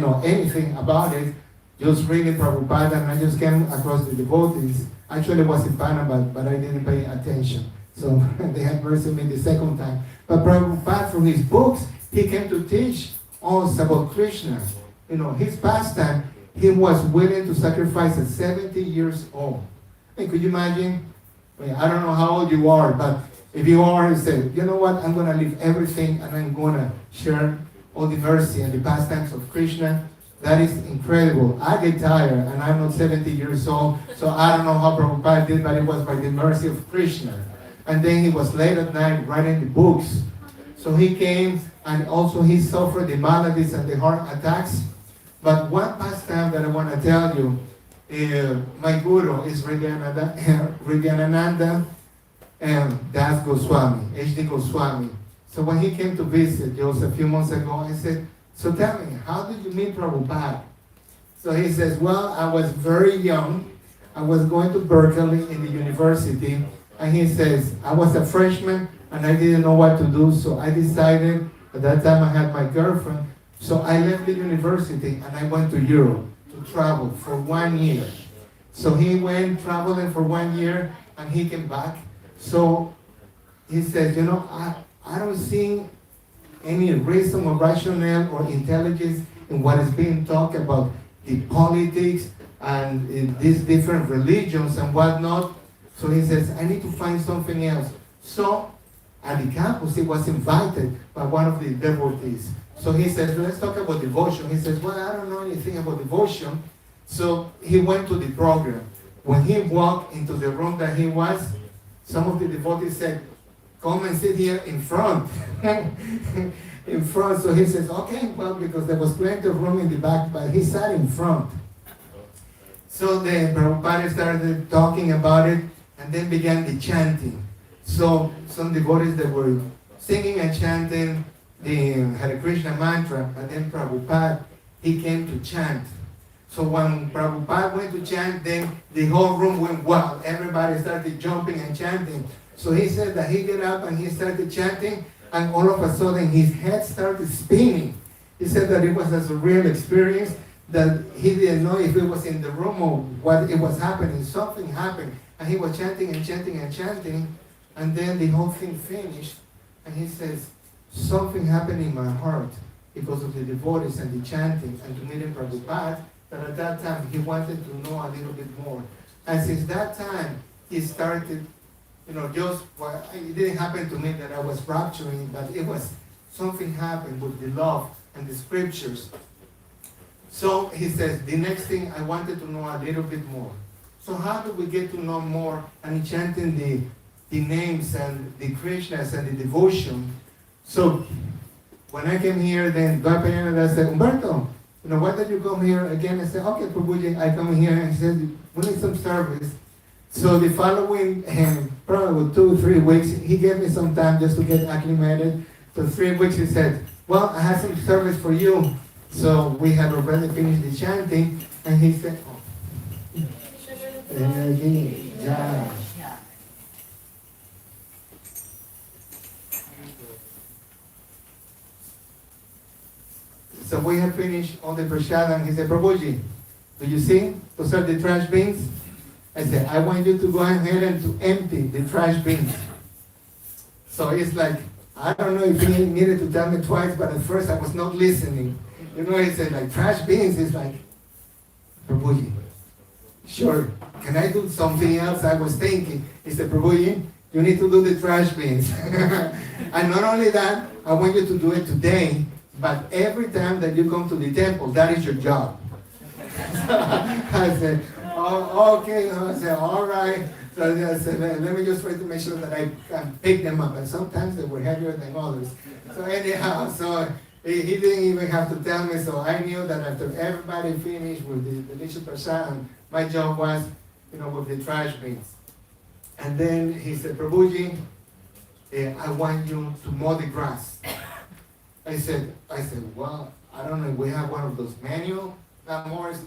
know anything about it. Just reading Prabhupada, and I just came across the devotees. Actually, it was in Panama, but I didn't pay attention. So they had mercy on me the second time. But Prabhupada, from his books, he came to teach us about Krishna. His pastime, he was willing to sacrifice at 70 years old. Could you imagine? I don't know how old you are, but if you are, you say, you know what, I'm going to leave everything and I'm going to share all the mercy and the pastimes of Krishna. That is incredible. I get tired, and I'm not 70 years old, so I don't know how Prabhupada did, but it was by the mercy of Krishna. And then he was late at night writing the books. So he came, and also he suffered the maladies and the heart attacks. But one pastime that I want to tell you, my guru is Ridhyananda and Das Goswami, H.D. Goswami. So when he came to visit just a few months ago, I said, so tell me, how did you meet Prabhupada? So he says, well, I was very young. I was going to Berkeley in the university. And he says, I was a freshman and I didn't know what to do. So I decided, at that time I had my girlfriend. So I left the university and I went to Europe to travel for 1 year. So he went traveling for 1 year and he came back. So he says, I don't see any reason or rationale or intelligence in what is being talked about the politics and these different religions and whatnot. So he says, I need to find something else. So at the campus, he was invited by one of the devotees. So he says, let's talk about devotion. He says, well, I don't know anything about devotion. So he went to the program. When he walked into the room that he was, some of the devotees said, come and sit here in front. In front. So he says, okay, well, because there was plenty of room in the back, but he sat in front. So the Prabhupada started talking about it and then began the chanting. So some devotees that were singing and chanting the Hare Krishna mantra, and then Prabhupada, he came to chant. So when Prabhupada went to chant, then the whole room went wild. Everybody started jumping and chanting. So he said that he got up and he started chanting, and all of a sudden his head started spinning. He said that it was a surreal experience, that he didn't know if it was in the room or what it was happening. Something happened, and he was chanting and chanting and chanting, and then the whole thing finished, and he says, something happened in my heart because of the devotees and the chanting and to meeting Prabhupada, that at that time he wanted to know a little bit more. And since that time, he started, well, it didn't happen to me that I was rapturing, but it was, something happened with the love and the scriptures. So he says, the next thing I wanted to know a little bit more. So how do we get to know more and chanting the names and the Krishnas and the devotion? So when I came here, then God I said, Humberto, why did you come here again? I said, okay, Prabhuji, I come here, and he said, we need some service. So the following, probably 2 or 3 weeks, he gave me some time just to get acclimated. So 3 weeks he said, well, I have some service for you. So we had already finished the chanting, and he said, yeah. So we have finished all the prasad, and he said, Prabhuji, do you see? Those are the trash bins. I said, I want you to go ahead and to empty the trash bins. So it's like, I don't know if he needed to tell me twice, but at first I was not listening. He said, like, trash bins. It's like, Prabhuji, sure, can I do something else? I was thinking. He said, Prabhuji, you need to do the trash bins. And not only that, I want you to do it today, but every time that you come to the temple, that is your job. I said, oh, okay. I said, all right. So I said, let me just try to make sure that I can pick them up. And sometimes they were heavier than others. So anyhow, so he didn't even have to tell me. So I knew that after everybody finished with the delicious prasad, my job was, with the trash bins. And then he said, Prabhuji, I want you to mow the grass. I said, well, I don't know, we have one of those manual mowers.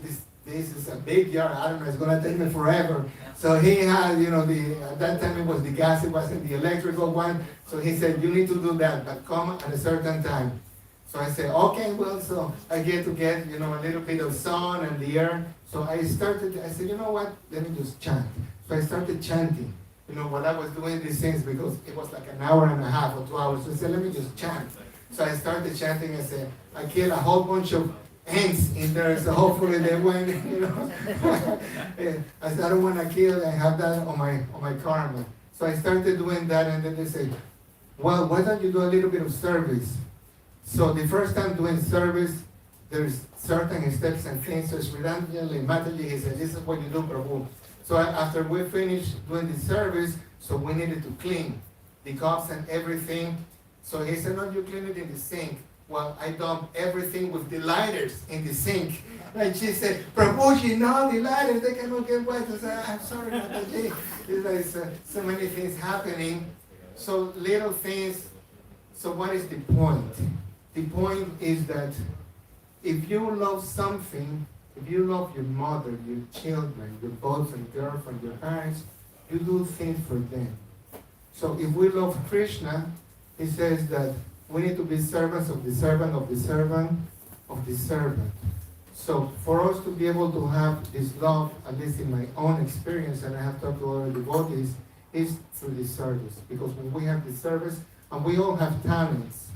This is a big yard. I don't know, it's gonna take me forever. So he had, at that time it was the gas, it wasn't the electrical one. So he said, you need to do that, but come at a certain time. So I said, okay, well, so I get a little bit of sun and the air. So I said, you know what, let me just chant. So I started chanting, while I was doing these things, because it was like an hour and a half or 2 hours. So I said, let me just chant. So I started chanting. I said, I killed a whole bunch of ants in there, so hopefully they went, I said, I don't want to kill and have that on my karma. So I started doing that, and then they said, well, why don't you do a little bit of service? So the first time doing service, there's certain steps and things. So Sridhanjali Mataji, he said, this is what you do, Prabhu. So after we finished doing the service, so we needed to clean the cups and everything. So he said, no, you clean it in the sink. Well, I dumped everything with the lighters in the sink. And she said, Prabhuji, no, the lighters, they cannot get wet. I said, I'm sorry, Mataji. It's like so many things happening. So little things. So what is the point? The point is that if you love something, if you love your mother, your children, your boyfriend, girlfriend, your parents, you do things for them. So if we love Krishna, he says that we need to be servants of the servant, of the servant, of the servant. So for us to be able to have this love, at least in my own experience, and I have talked to other devotees, is through the service. Because when we have the service, and we all have talents,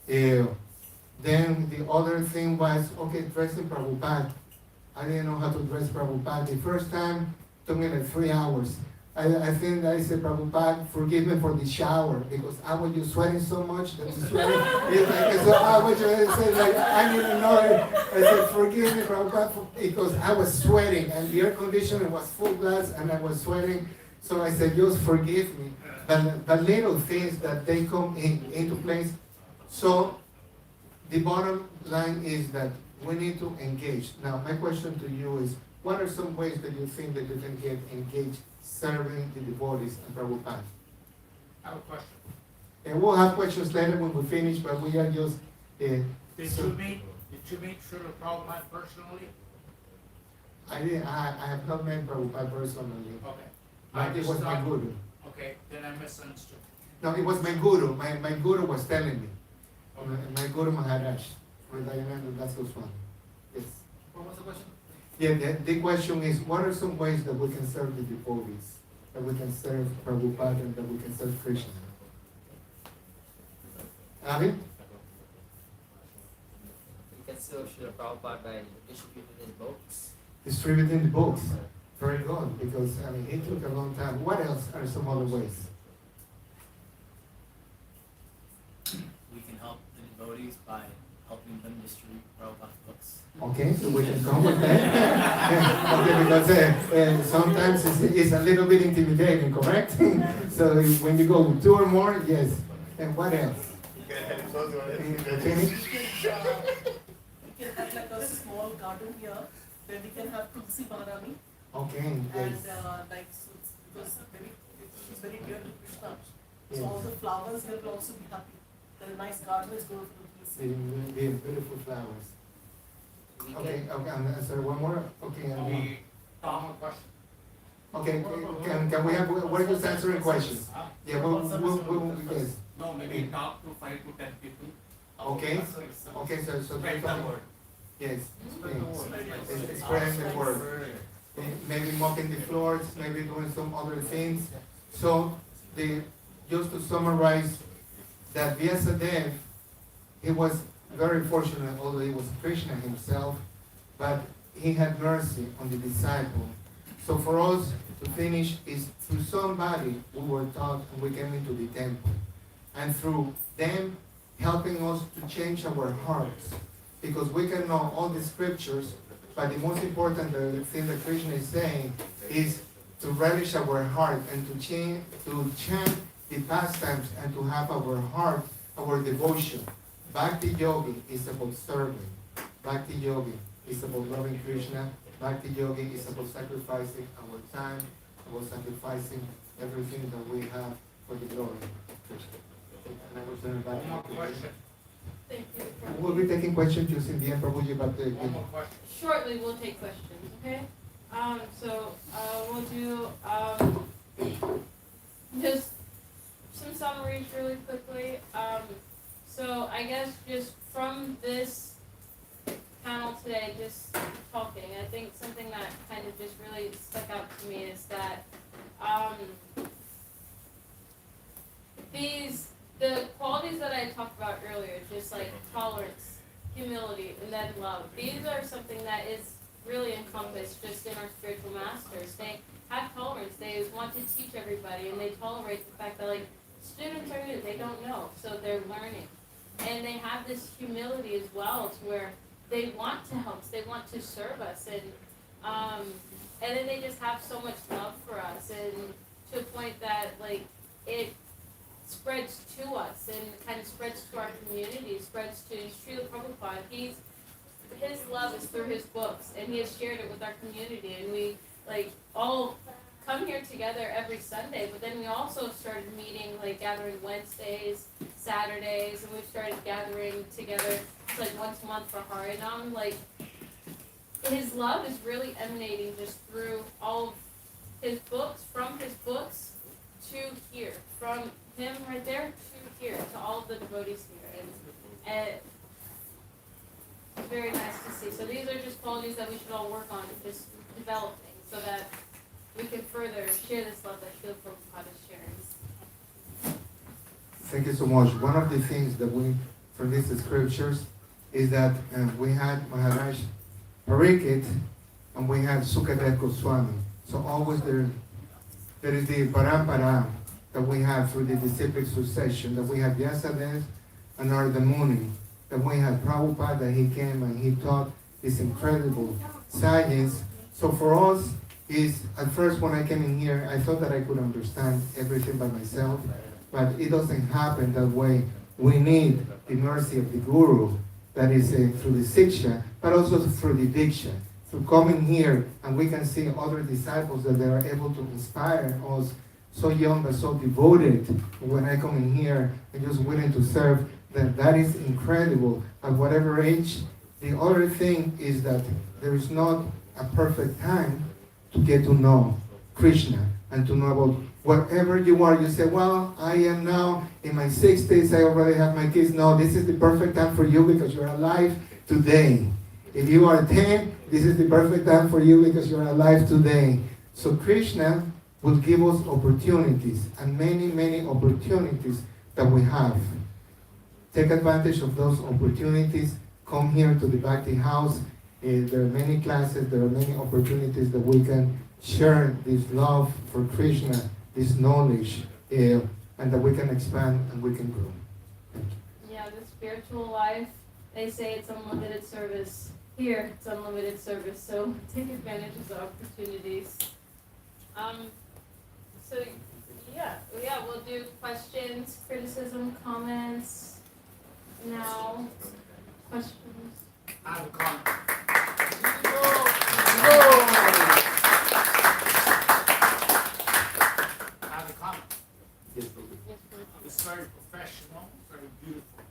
then the other thing was, okay, dressing Prabhupada. I didn't know how to dress Prabhupada. The first time, it took me like 3 hours. I think I said, Prabhupada, forgive me for the shower, because I was just sweating so much that the sweating, it's like, so I was just saying, like, I didn't know it. I said, forgive me, Prabhupada, because I was sweating, and the air conditioner was full blast, and I was sweating. So I said, just forgive me. But little things that they come into place. So the bottom line is that we need to engage. Now, my question to you is, what are some ways that you think that you can get engaged serving the devotees and Prabhupada? I have a question. And we'll have questions later when we finish, but we are just... Did you meet Srila Prabhupada personally? I have not met Prabhupada personally. Okay. But it was my guru. Okay, then I misunderstood. No, it was my guru. My guru was telling me. My guru Maharaj, Hridayananda Das Goswami. Yes. What was the question? Yeah, the question is, what are some ways that we can serve the devotees, that we can serve Prabhupada, and that we can serve Krishna? Abhi? You can still Srila Prabhupada by distributing his books. Distributing the books. Very good, because I mean, it took a long time. What else are some other ways? We can help the devotees by helping them distribute Prabhupada's books. Okay, so we can come with that. Okay, because sometimes it's a little bit intimidating, correct? So when you go with two or more, yes. And what else? Finish? We can have like a small garden here where we can have Tulsi Maharani Okay, yes. and like so because maybe she's very dear to Krishna. Yes. So all the flowers here will also be happy. The nice garden is going to Tulsi. Beautiful flowers. We Okay, can, okay, sorry, one more? Okay, and one. One question. Okay, can we have, we're just answering questions. Yeah, yes. No, maybe talk to 5 to 10 people. Okay, okay, so Spread the word. Yes, Spread the word. it's spreading the word. Maybe mopping the floors, maybe doing some other things. So, just to summarize, that Vyasadeva, he was very fortunate, although he was Krishna himself, but he had mercy on the disciple. So for us to finish is through somebody we were taught and we came into the temple. And through them helping us to change our hearts. Because we can know all the scriptures, but the most important thing that Krishna is saying is to relish our heart and to chant the pastimes and to have our heart, our devotion. Bhakti yogi is about serving. Bhakti yogi is about loving Krishna. Bhakti yogi is about sacrificing our time, about sacrificing everything that we have for the glory of Krishna. And I will turn it back One more to question. Thank you. We'll be taking questions just in the end, Prabhuji, but One more question. Shortly, we'll take questions, okay? We'll do, just some summaries really quickly. So I guess just from this panel today, just talking, I think something that kind of just really stuck out to me is that, the qualities that I talked about earlier, just like tolerance, humility, and then love, these are something that is really encompassed just in our spiritual masters. They have tolerance, they want to teach everybody, and they tolerate the fact that like students are new, they don't know, so they're learning. And they have this humility as well to where they want to help, they want to serve us, and then they just have so much love for us, and to a point that like it spreads to us and kind of spreads to our community, spreads to Srila Prabhupada. His love is through his books, and he has shared it with our community, and we like all come here together every Sunday, but then we also started meeting, like gathering Wednesdays, Saturdays, and we've started gathering together like once a month for Harinam. Like his love is really emanating just through all of his books, from his books to here, from him right there to here, to all of the devotees here, and it's very nice to see. So these are just qualities that we should all work on, just developing, so that we can further share this love that Srila Prabhupada is sharing. Thank you so much. One of the things that we, from these scriptures, is that we had Maharaj Parikit and we had Sukadev Goswami. So always there is the parampara that we have through the disciplic succession, that we have Vyasadeva and Narada Muni, that we had Prabhupada, that he came and he taught this incredible science. So for us, is at first when I came in here, I thought that I could understand everything by myself, but it doesn't happen that way. We need the mercy of the Guru, that is through the Siksha, but also through the Diksha. Through coming here, and we can see other disciples that they are able to inspire us, so young but so devoted. When I come in here and just willing to serve, that is incredible. At whatever age, the other thing is that there is not a perfect time to get to know Krishna and to know about wherever you are, you say, well, I am now in my 60s, I already have my kids. No, this is the perfect time for you because you're alive today. If you are 10, this is the perfect time for you because you're alive today. So Krishna will give us opportunities, and many, many opportunities that we have. Take advantage of those opportunities. Come here to the Bhakti house. There are many classes, there are many opportunities that we can share this love for Krishna, this knowledge, and that we can expand and we can grow. Yeah, the spiritual life, they say it's unlimited service. Here, it's unlimited service, so take advantage of the opportunities. So, yeah, we'll do questions, criticism, comments. Now, questions. I have a comment. I have a comment. Yes, Prabhu. Yes, please. It's very professional, very beautiful.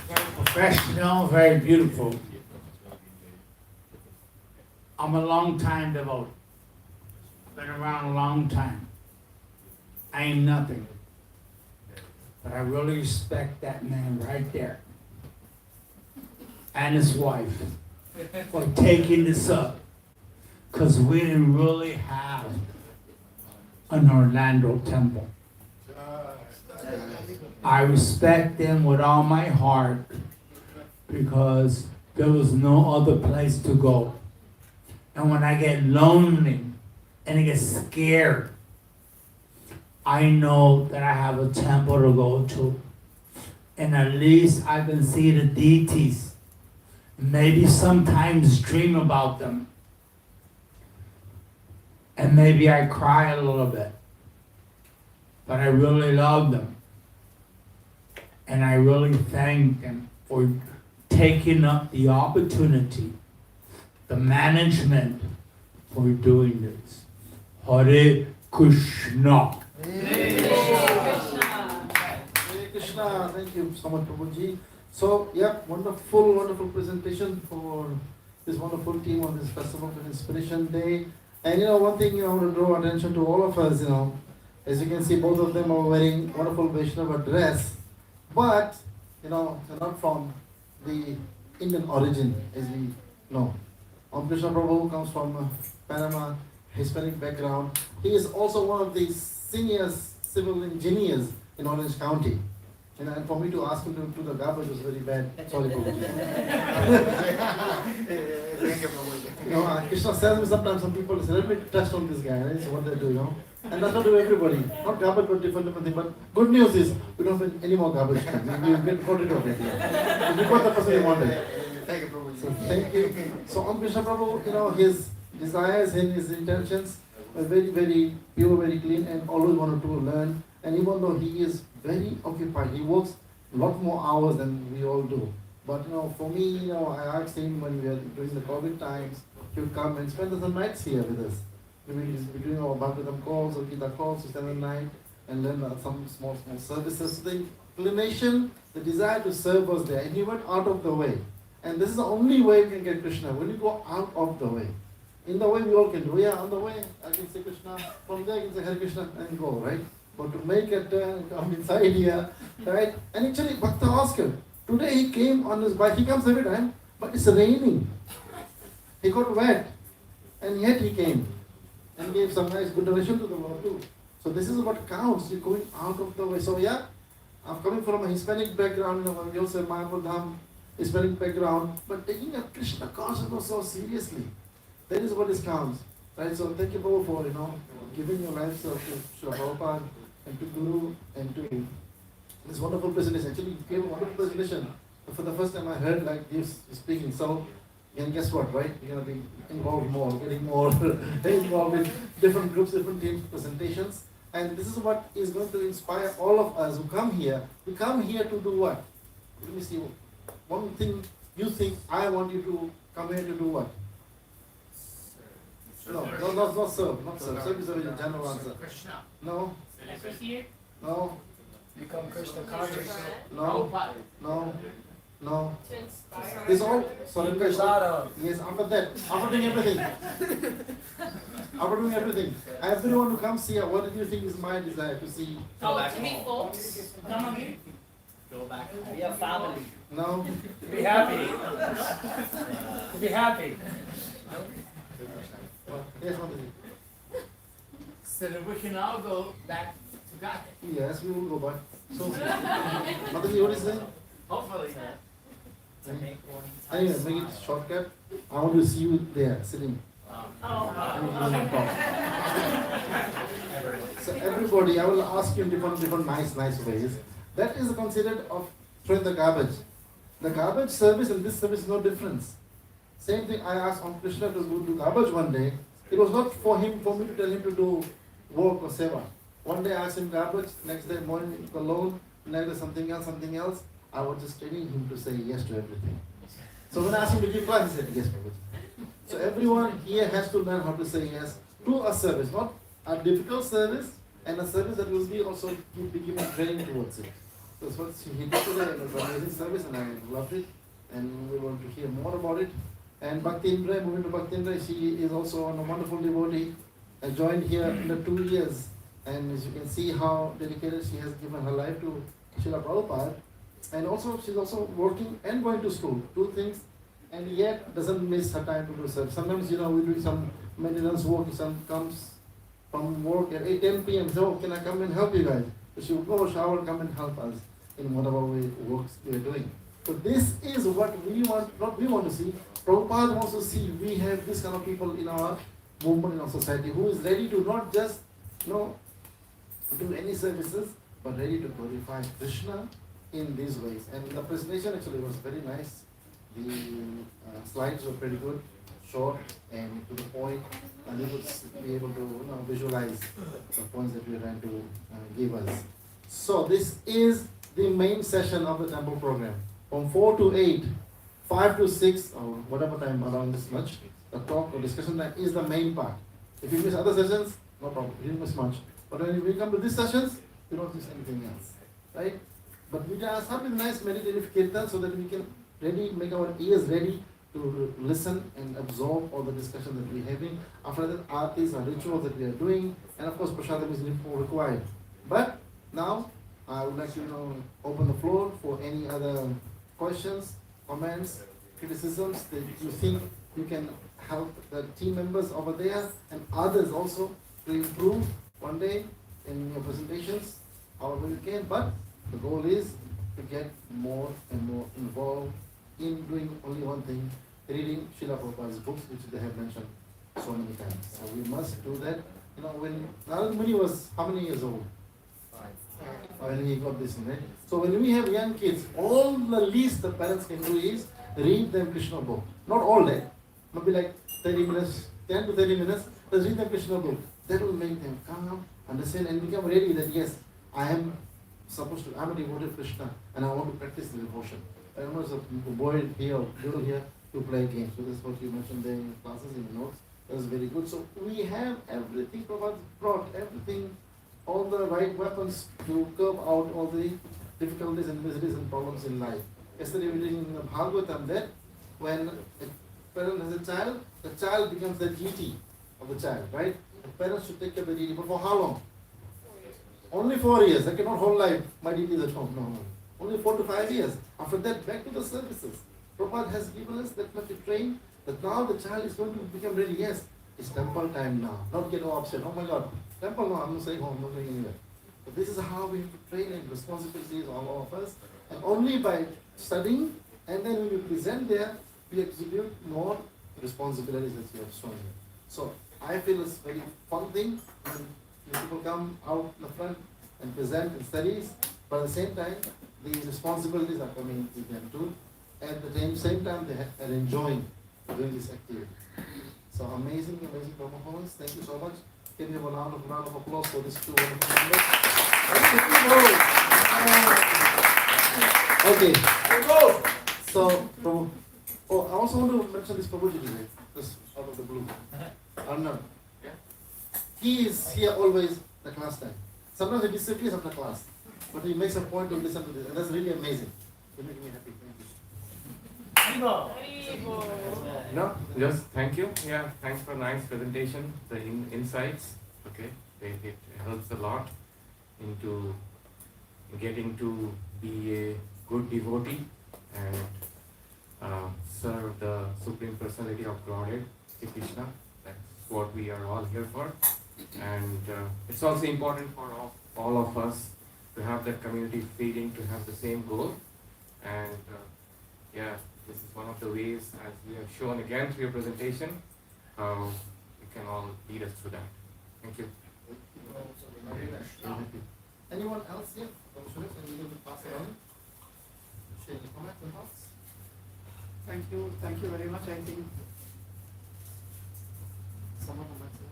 Very professional, very beautiful. I'm a long time devotee. Been around a long time. I ain't nothing. But I really respect that man right there. And his wife for taking this up. Because we didn't really have an Orlando temple. I respect them with all my heart because there was no other place to go. And when I get lonely and I get scared, I know that I have a temple to go to. And at least I can see the deities. Maybe sometimes dream about them. And maybe I cry a little bit. But I really love them. And I really thank them for taking up the opportunity, the management for doing this. Hare Krishna. Hare Krishna. Thank you so much, Prabhuji. So, yeah, wonderful presentation for this wonderful team on this Festival of Inspiration Day. And one thing I want to draw attention to all of us, as you can see, both of them are wearing wonderful Vaishnava dress, but, they're not from the Indian origin, as we know. Krishna Prabhu comes from Panama, Hispanic background. He is also one of the senior civil engineers in Orange County. And for me to ask him to do the garbage was very bad. Sorry, Prabhu. Thank you, Prabhu. Krishna tells me sometimes some people say, let me touch on this guy. Right? So what they do, And that's not to everybody. Not garbage, but different thing. But good news is, we don't have any more garbage. We got rid of it. We got the person we wanted. Thank you, Prabhu. So thank you. So Krishna Prabhu, his desires and his intentions are very, very pure, very clean, and always wanted to learn. And even though he is very occupied, he works a lot more hours than we all do. But for me, I asked him when we were during the COVID times, he would come and spend the nights here with us. We will be doing our Bhagavatam calls or Gita calls to spend the night and learn some small services. The inclination, the desire to serve was there, and he went out of the way. And this is the only way we can get Krishna, when you go out of the way. In the way we all can do, on the way, I can say Krishna, from there I can say Hare Krishna and go, right? But to make a turn, come inside here, right? And actually, Bhakta asked him, today he came on his bike, he comes every time, but it's raining. He got wet, and yet he came and gave some nice good donation to the Lord too. So this is what counts, you're going out of the way. So I'm coming from a Hispanic background, we also have Mayapur Hispanic background, but taking a Krishna consciousness so seriously, that is what is counts. Right? So thank you, Prabhu, for giving your life to Srila Prabhupada and to Guru and to this wonderful presentation. Actually, you gave a wonderful presentation. For the first time I heard like this speaking. So, and guess what, right? You're going to be involved more, getting more involved with different groups, different teams, presentations. And this is what is going to inspire all of us who come here. We come here to do what? Let me see. One thing you think, I want you to come here to do what? No, not serve. Not serve. Serve is a very general answer. No. Associate? No. Become Krishna conscious. No. No. No. To inspire. It's all, sorry, Pesado. yes, after that, after doing everything. After doing everything. Everyone who comes here, what do you think is my desire to see? Go back To meet home. folks. Come again? Go back home. Be a family. No? Be happy. Be happy. Yes, Mataji. So that we can all go back to God. Yes, we will go back. So, Mataji, what is that? Hopefully. To make one. Anyway, make it shortcut. I want to see you there, sitting. So everybody, I will ask you in different nice ways. That is considered of throwing the garbage. The garbage service and this service is no difference. Same thing I asked Om Krishna to do garbage one day. It was not for me to tell him to do work or seva. One day I asked him garbage, next day morning alone, next day something else. I was just telling him to say yes to everything. So when I asked him to give class, he said yes, Prabhuji. So everyone here has to learn how to say yes to a service, not a difficult service, and a service that will be also be given training towards it. So that's what he did today, and it was an amazing service, and I loved it, and we want to hear more about it. And Bhakti Indra, moving to Bhakti Indra, she is also a wonderful devotee. I joined here in the 2 years, and as you can see how dedicated she has given her life to Srila Prabhupada. And also, she's also working and going to school, 2 things, and yet doesn't miss her time to do service. Sometimes, we're doing some maintenance work, some comes from work at 10 p.m. So, can I come and help you guys? So she will go shower, come and help us in whatever works we're doing. So this is what we want, not we want to see. Prabhupada wants to see we have this kind of people in our movement, in our society, who is ready to not just, do any services, but ready to glorify Krishna in these ways. And the presentation actually was very nice. The slides were pretty good, short and to the point, and you would be able to visualize the points that we are trying to give us. So this is the main session of the temple program. From 4 to 8, 5 to 6, or whatever time around this much, the talk or discussion time is the main part. If you miss other sessions, no problem, you didn't miss much. But when we come to these sessions, you don't miss anything else, right? But we just have a nice meditative kirtan so that we can make our ears ready to listen and absorb all the discussion that we're having. After that, artis and rituals that we are doing, and of course, prasadam is required. But now, I would like to open the floor for any other questions, comments, criticisms that you think you can help the team members over there and others also to improve one day in your presentations, however you can. But the goal is to get more and more involved in doing only one thing, reading Srila Prabhupada's books, which they have mentioned so many times. So we must do that. When Narad Muni was how many years old? When he got this, right? So when we have young kids, all the least the parents can do is read them Krishna book. Not all day. Maybe like 30 minutes, 10 to 30 minutes, just read them Krishna book. That will make them calm, understand, and become ready that yes, I'm a devotee of Krishna and I want to practice the devotion. I don't know, it's a boy here or girl here to play games. So that's what you mentioned there in the classes, in the notes. That was very good. So we have everything, Prabhupada brought everything, all the right weapons to curb out all the difficulties and miseries and problems in life. Yesterday we did in the Bhagavatam that when a parent has a child, the child becomes the GT of the child, right? The parents should take care of the GT, but for how long? Only 4 years. I cannot whole life. My DT is at home. No. Only 4 to 5 years. After that, back to the services. Prabhupada has given us that much to train that now the child is going to become ready. Yes, it's temple time now. Not get all upset. Oh my God, temple now. I'm not saying home. I'm not going anywhere. But this is how we have to train and responsibilities all of us. And only by studying and then when we present there, we execute more responsibilities that we have shown here. So I feel it's a very fun thing when people come out in the front and present in studies, but at the same time, these responsibilities are coming to them too. At the same time, they are enjoying doing this activity. So amazing performance. Thank you so much. Can we have a round of applause for this two wonderful members? Okay. So, I also want to mention this Prabhuji today, just out of the blue. Arnav. He is here always the class time. Sometimes he disappears after class, but he makes a point to listen to this, and that's really amazing. You're making me happy. Thank you. No, just thank you. Yeah, thanks for nice presentation. The insights, okay, it helps a lot into getting to be a good devotee and serve the Supreme Personality of Godhead, Sri Krishna. That's what we are all here for. And it's also important for all of us to have that community feeling, to have the same goal. And yeah, this is one of the ways, as we have shown again through your presentation, how you can all lead us through that. Thank you. Anyone else here? Suresh, and you will pass it on. Share your comments and thoughts. Thank you very much. I think Someone on maximum.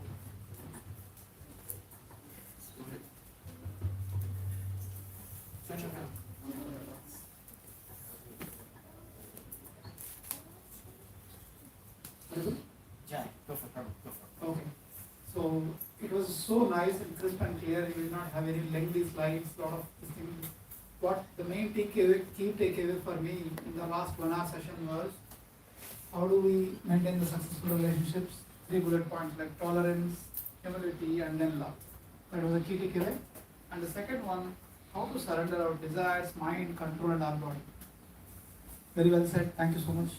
Jai, go for it, go for it. okay. So it was so nice and crisp and clear. You did not have any lengthy slides, lot of things. What the main key takeaway for me in the last 1 hour session was, how do we maintain the successful relationships? 3 bullet points like tolerance, humility, and then love. That was a key takeaway. And the second one, how to surrender our desires, mind, control, and our body. Very well said. Thank you so much.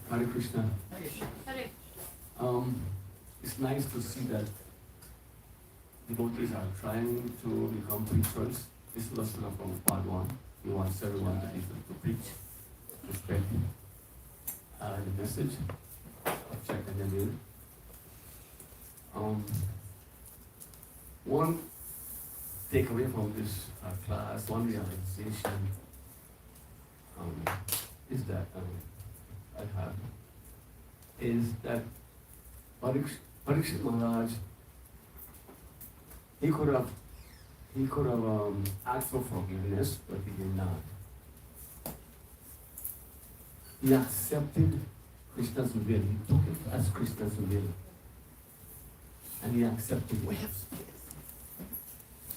Hare Krishna. Hare. It's nice to see that devotees are trying to become preachers. This was from part 1. He wants everyone to be able to preach, to spread the message of Chaitanya Dev. One takeaway from this class, one realization is that I have is that Parikshit Maharaj, he could have asked for forgiveness, but he did not. He accepted Krishna's will. He took it as Krishna's will, and he accepted it.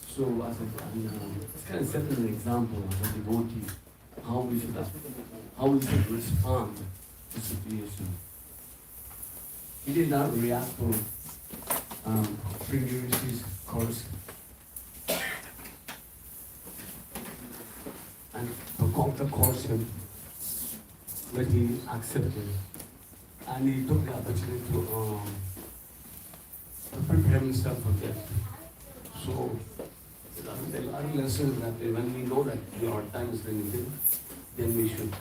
So, as it's kind of set as an example of a devotee, how we should respond to situation. He did not react to Sri Rishi's course and performed the course, but he accepted it. And he took the opportunity to prepare himself for that. So, there are lessons that when we know that there are times when then we should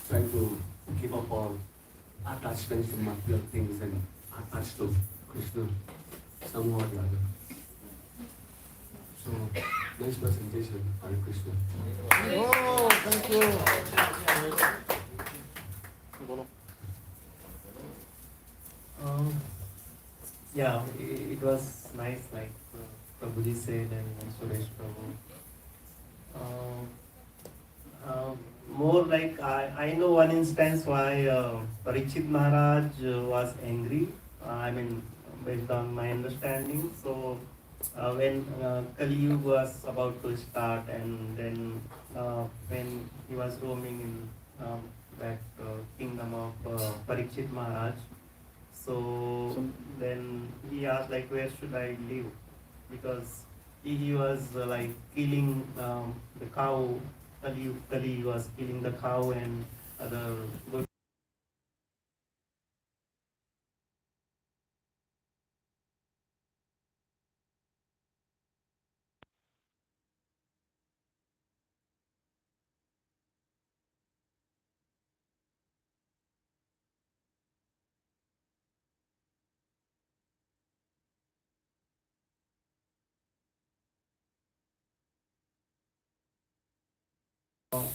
try to give up our attachments to material things and attach to Krishna somehow or the other. So, nice presentation, Hare Krishna. Oh, thank you. Yeah, it was nice, like Prabhuji said, and Suresh Prabhu. More like I know one instance why Parikshit Maharaj was angry. I mean, based on my understanding. So when Kali Yuga was about to start, and then when he was roaming in that kingdom of Parikshit Maharaj, so then he asked like, where should I live? Because he was like killing the cow. Kali was killing the cow and other good.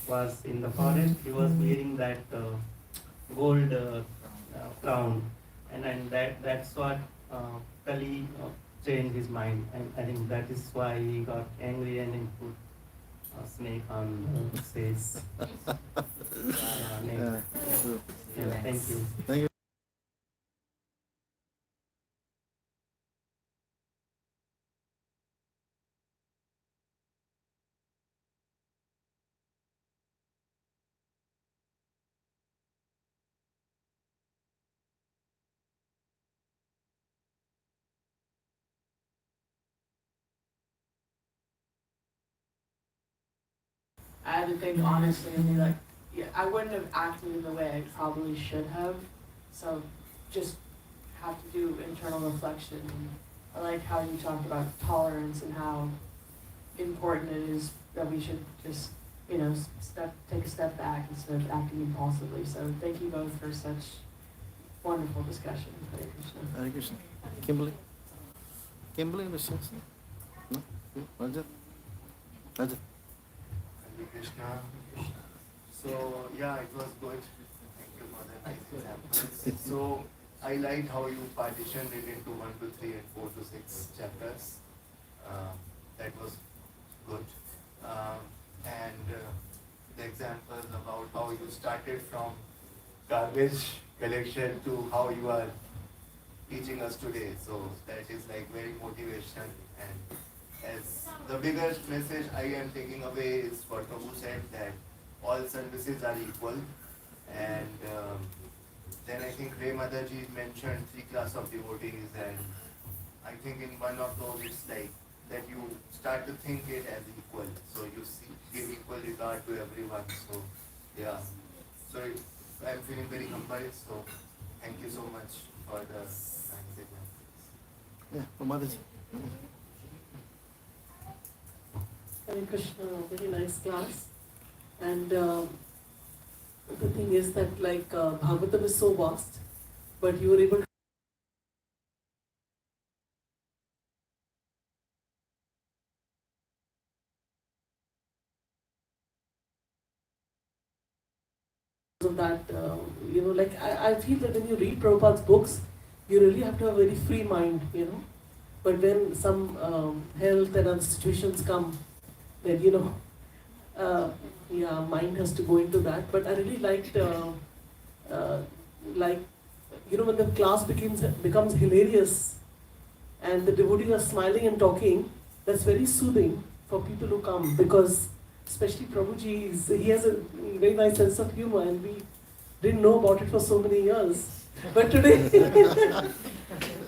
Was in the forest. He was wearing that gold crown, and that's what Kali changed his mind. And I think that is why he got angry and he put a snake on his face. Thank you. Thank you. had to think honestly and be like, yeah, I wouldn't have acted in the way I probably should have. So just have to do internal reflection. And I like how you talked about tolerance and how important it is that we should just, you know, take a step back instead of acting impulsively. So thank you both for such wonderful discussion. Hare Krishna. Hare Krishna. Kimberly? Kimberly, questions? No? Rajat? Rajat? Hare Krishna. So, yeah, it was good. Thank you for the nice examples. So, I liked how you partitioned it into 1 to 3 and 4 to 6 chapters. That was good. The examples about how you started from garbage collection to how you are teaching us today. So that is like very motivation. And as the biggest message I am taking away is what Prabhu said, that all services are equal. And then I think Ray Mataji mentioned 3 classes of devotees, and I think in one of those it's like that you start to think it as equal. So you give equal regard to everyone. So yeah. So I'm feeling very humbled. So thank you so much for the nice examples. Yeah, Mataji. Hare Krishna, very nice class. And the thing is that like Bhagavatam is so vast, but you were able to of that, you know, like I feel that when you read Prabhupada's books, you really have to have a very free mind, you know. But when some health and other situations come, then, you know, yeah, mind has to go into that. But I really liked, like, you know, when the class becomes hilarious and the devotees are smiling and talking, that's very soothing for people who come, because especially Prabhuji, he has a very nice sense of humor, and we didn't know about it for so many years. But today,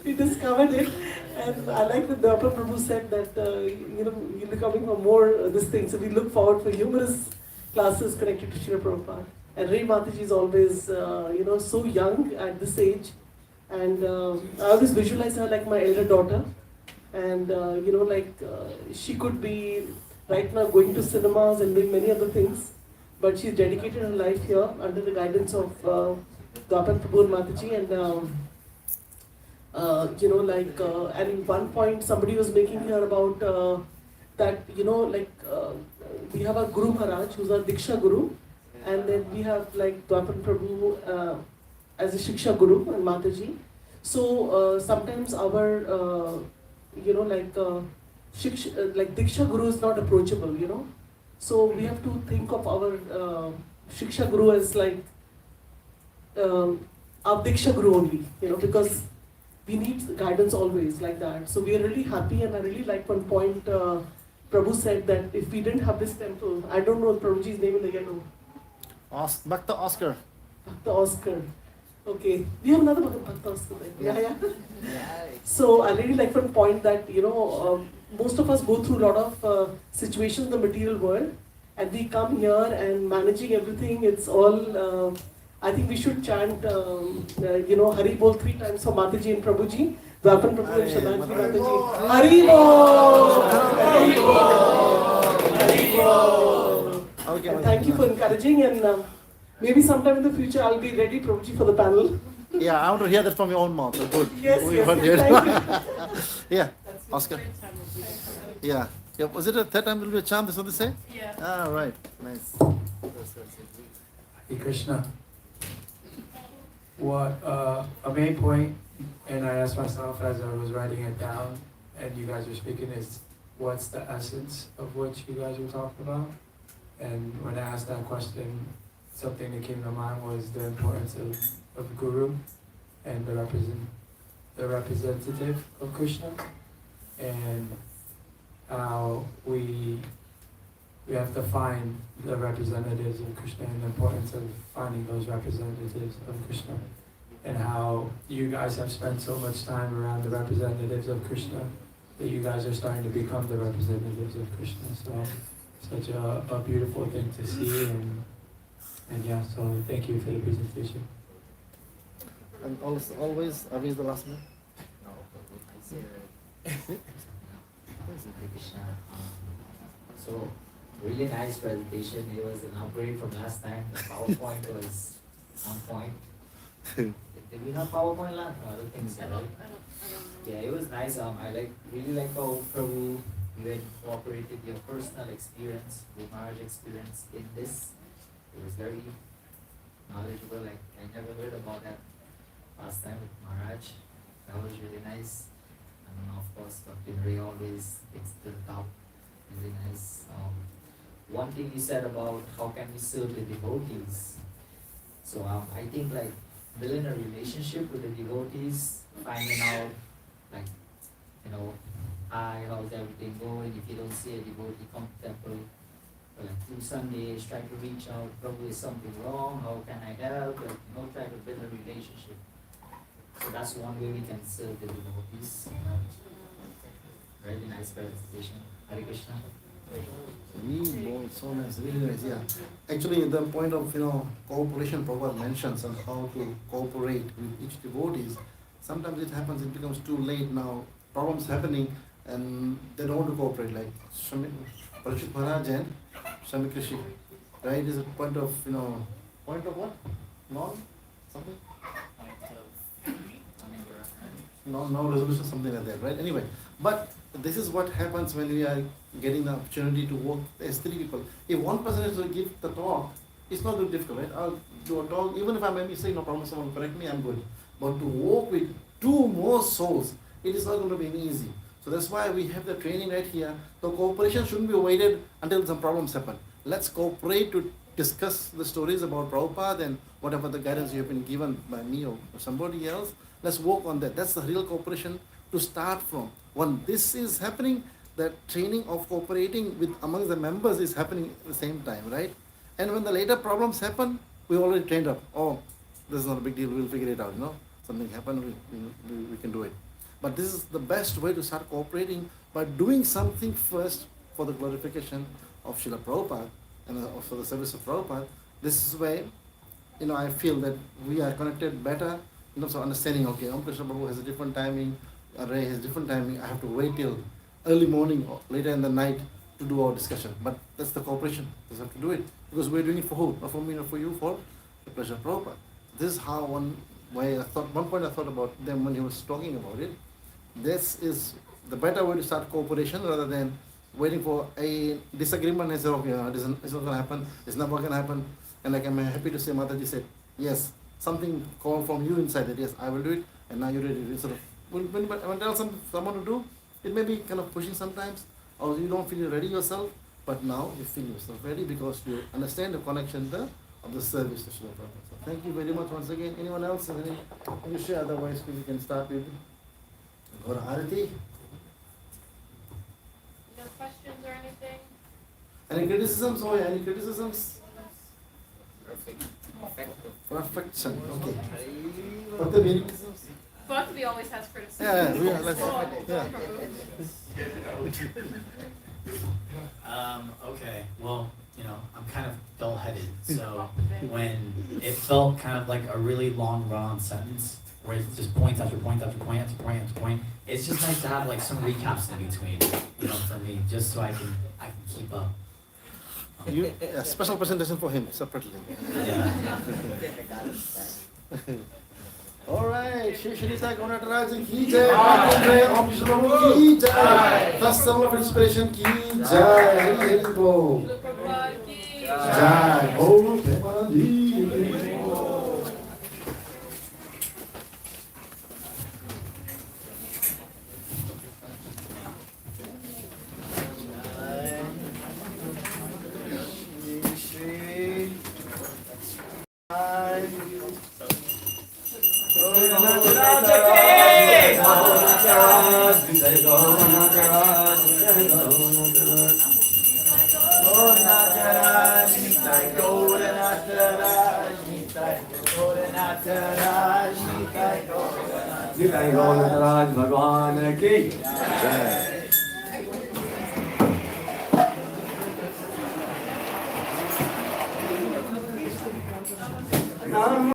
we discovered it, and I like that Dr. Prabhu said that, you know, you'll be coming for more this thing. So we look forward for humorous classes connected to Srila Prabhupada. And Ray Mataji is always, you know, so young at this age. And I always visualize her like my elder daughter. And, you know, like she could be right now going to cinemas and doing many other things, but she's dedicated her life here under the guidance of Dwapar Prabhu and Mataji. And you know, like at one point somebody was making here about that, you know, like we have a Guru Maharaj who's our Diksha Guru, and then we have like Dwapar Prabhu as a Shiksha Guru and Mataji. So sometimes our, you know, like like Diksha Guru is not approachable, you know. So we have to think of our Shiksha Guru as like our Diksha Guru only, you know, because we need guidance always like that. So we are really happy, and I really like one point Prabhu said that if we didn't have this temple, I don't know Prabhuji's name in the yellow. Bhakta Oscar. Bhakta Oscar. Okay, we have another Bhakta Oscar there. Yeah. So I really like one point that, you know, most of us go through a lot of situations in the material world, and we come here and managing everything, it's all, I think we should chant, you know, Hari Bol 3 times for Mataji and Prabhuji. Dwapan Prabhu and Shadaji Mataji. Hari Bol! Hari Bol! Hari Bol! Okay, And thank you for encouraging, and maybe sometime in the future I'll be ready, Prabhuji, for the panel. Yeah, I want to hear that from your own mouth. Good. Yes, We yes, heard it. thank you. Yeah, Oscar. Yeah. Yeah. Was it a third time will be a charm? That's what they say? Yeah. Ah, right. Nice. Hey Krishna. What a main point, and I asked myself as I was writing it down, and you guys were speaking, is what's the essence of what you guys were talking about? And when I asked that question, something that came to mind was the importance of Guru and the representative of Krishna, and how we have to find the representatives of Krishna, and the importance of finding those representatives of Krishna, and how you guys have spent so much time around the representatives of Krishna that you guys are starting to become the representatives of Krishna. So such a beautiful thing to see, and yeah, so thank you for the presentation. And also, always, Avi is the last man. So, really nice presentation. It was an upgrade from last time. The PowerPoint was on point. Did we have PowerPoint last? No, I don't think so. Right? Yeah, it was nice. I really like how Prabhu you had incorporated your personal experience, your marriage experience in this. It was very knowledgeable. Like I never heard about that last time with Maharaj. That was really nice. And of course, Dr. Ray always gets to the top. Really nice. One thing you said about how can we serve the devotees. So I think like building a relationship with the devotees, finding out like, you know, hi, how's everything going? If you don't see a devotee come to temple, like 2 Sundays, try to reach out, probably something wrong, how can I help? Like, you know, try to build a relationship. So that's one way we can serve the devotees. Really nice presentation. Hare Krishna. So nice, really nice, yeah. Actually, the point of, cooperation, Prabhupada mentions on how to cooperate with each devotees. Sometimes it happens, it becomes too late now, problems happening, and they don't want to cooperate, like Parashut Maharaj and Swami Krishi, right? Is a point of, point of what? Something? No resolution, something like that, right? Anyway, but this is what happens when we are getting the opportunity to work as 3 people. If one person is to give the talk, it's not very difficult, right? I'll do a talk, even if I maybe say no problem, someone correct me, I'm good. But to work with 2 more souls, it is not going to be easy. So that's why we have the training right here. The cooperation shouldn't be waited until some problems happen. Let's cooperate to discuss the stories about Prabhupada and whatever the guidance you have been given by me or somebody else. Let's work on that. That's the real cooperation to start from. When this is happening, the training of cooperating with among the members is happening at the same time, right? And when the later problems happen, we already trained up. Oh, this is not a big deal, we'll figure it out, Something happened, we can do it. But this is the best way to start cooperating, by doing something first for the glorification of Srila Prabhupada and for the service of Prabhupada. This is why, I feel that we are connected better in terms of understanding, okay, Krishna Prabhu has a different timing, Ray has different timing, I have to wait till early morning or later in the night to do our discussion. But that's the cooperation, we have to do it. Because we're doing it for who? Not for me, not for you, for the pleasure of Prabhupada. This is how one point I thought about them when he was talking about it. This is the better way to start cooperation rather than waiting for a disagreement and say, okay, it's not going to happen, it's never going to happen. And like I'm happy to say, Mataji said, yes, something called from you inside that, yes, I will do it, and now you did it. Sort of, when I tell someone to do, it may be kind of pushing sometimes, or you don't feel ready yourself, but now you feel yourself ready because you understand the connection of the service to Srila Prabhupada. So thank you very much once again. Anyone else has any issue? Otherwise, we can start with Gaura Arati. No questions or anything? Any criticisms? Oh, yeah, any criticisms? Perfect. Perfection. Okay. What the meaning? Bhakti always has criticism. Okay, well, I'm kind of dull-headed, so when it felt kind of like a really long run-on sentence, where it's just point after point after point after point after point, it's just nice to have like some recaps in between, for me, just so I can keep up. A special presentation for him separately. Yeah. All right, Shri Shrita Gaunataraja ki jai, Bhakti Om Vishnu Prabhu ki jai, First Soul of Inspiration ki jai, Hari Hari Bol, jai, Bol Premanandi. Nitai Gaunataraja Bhagwan ki jai. Ram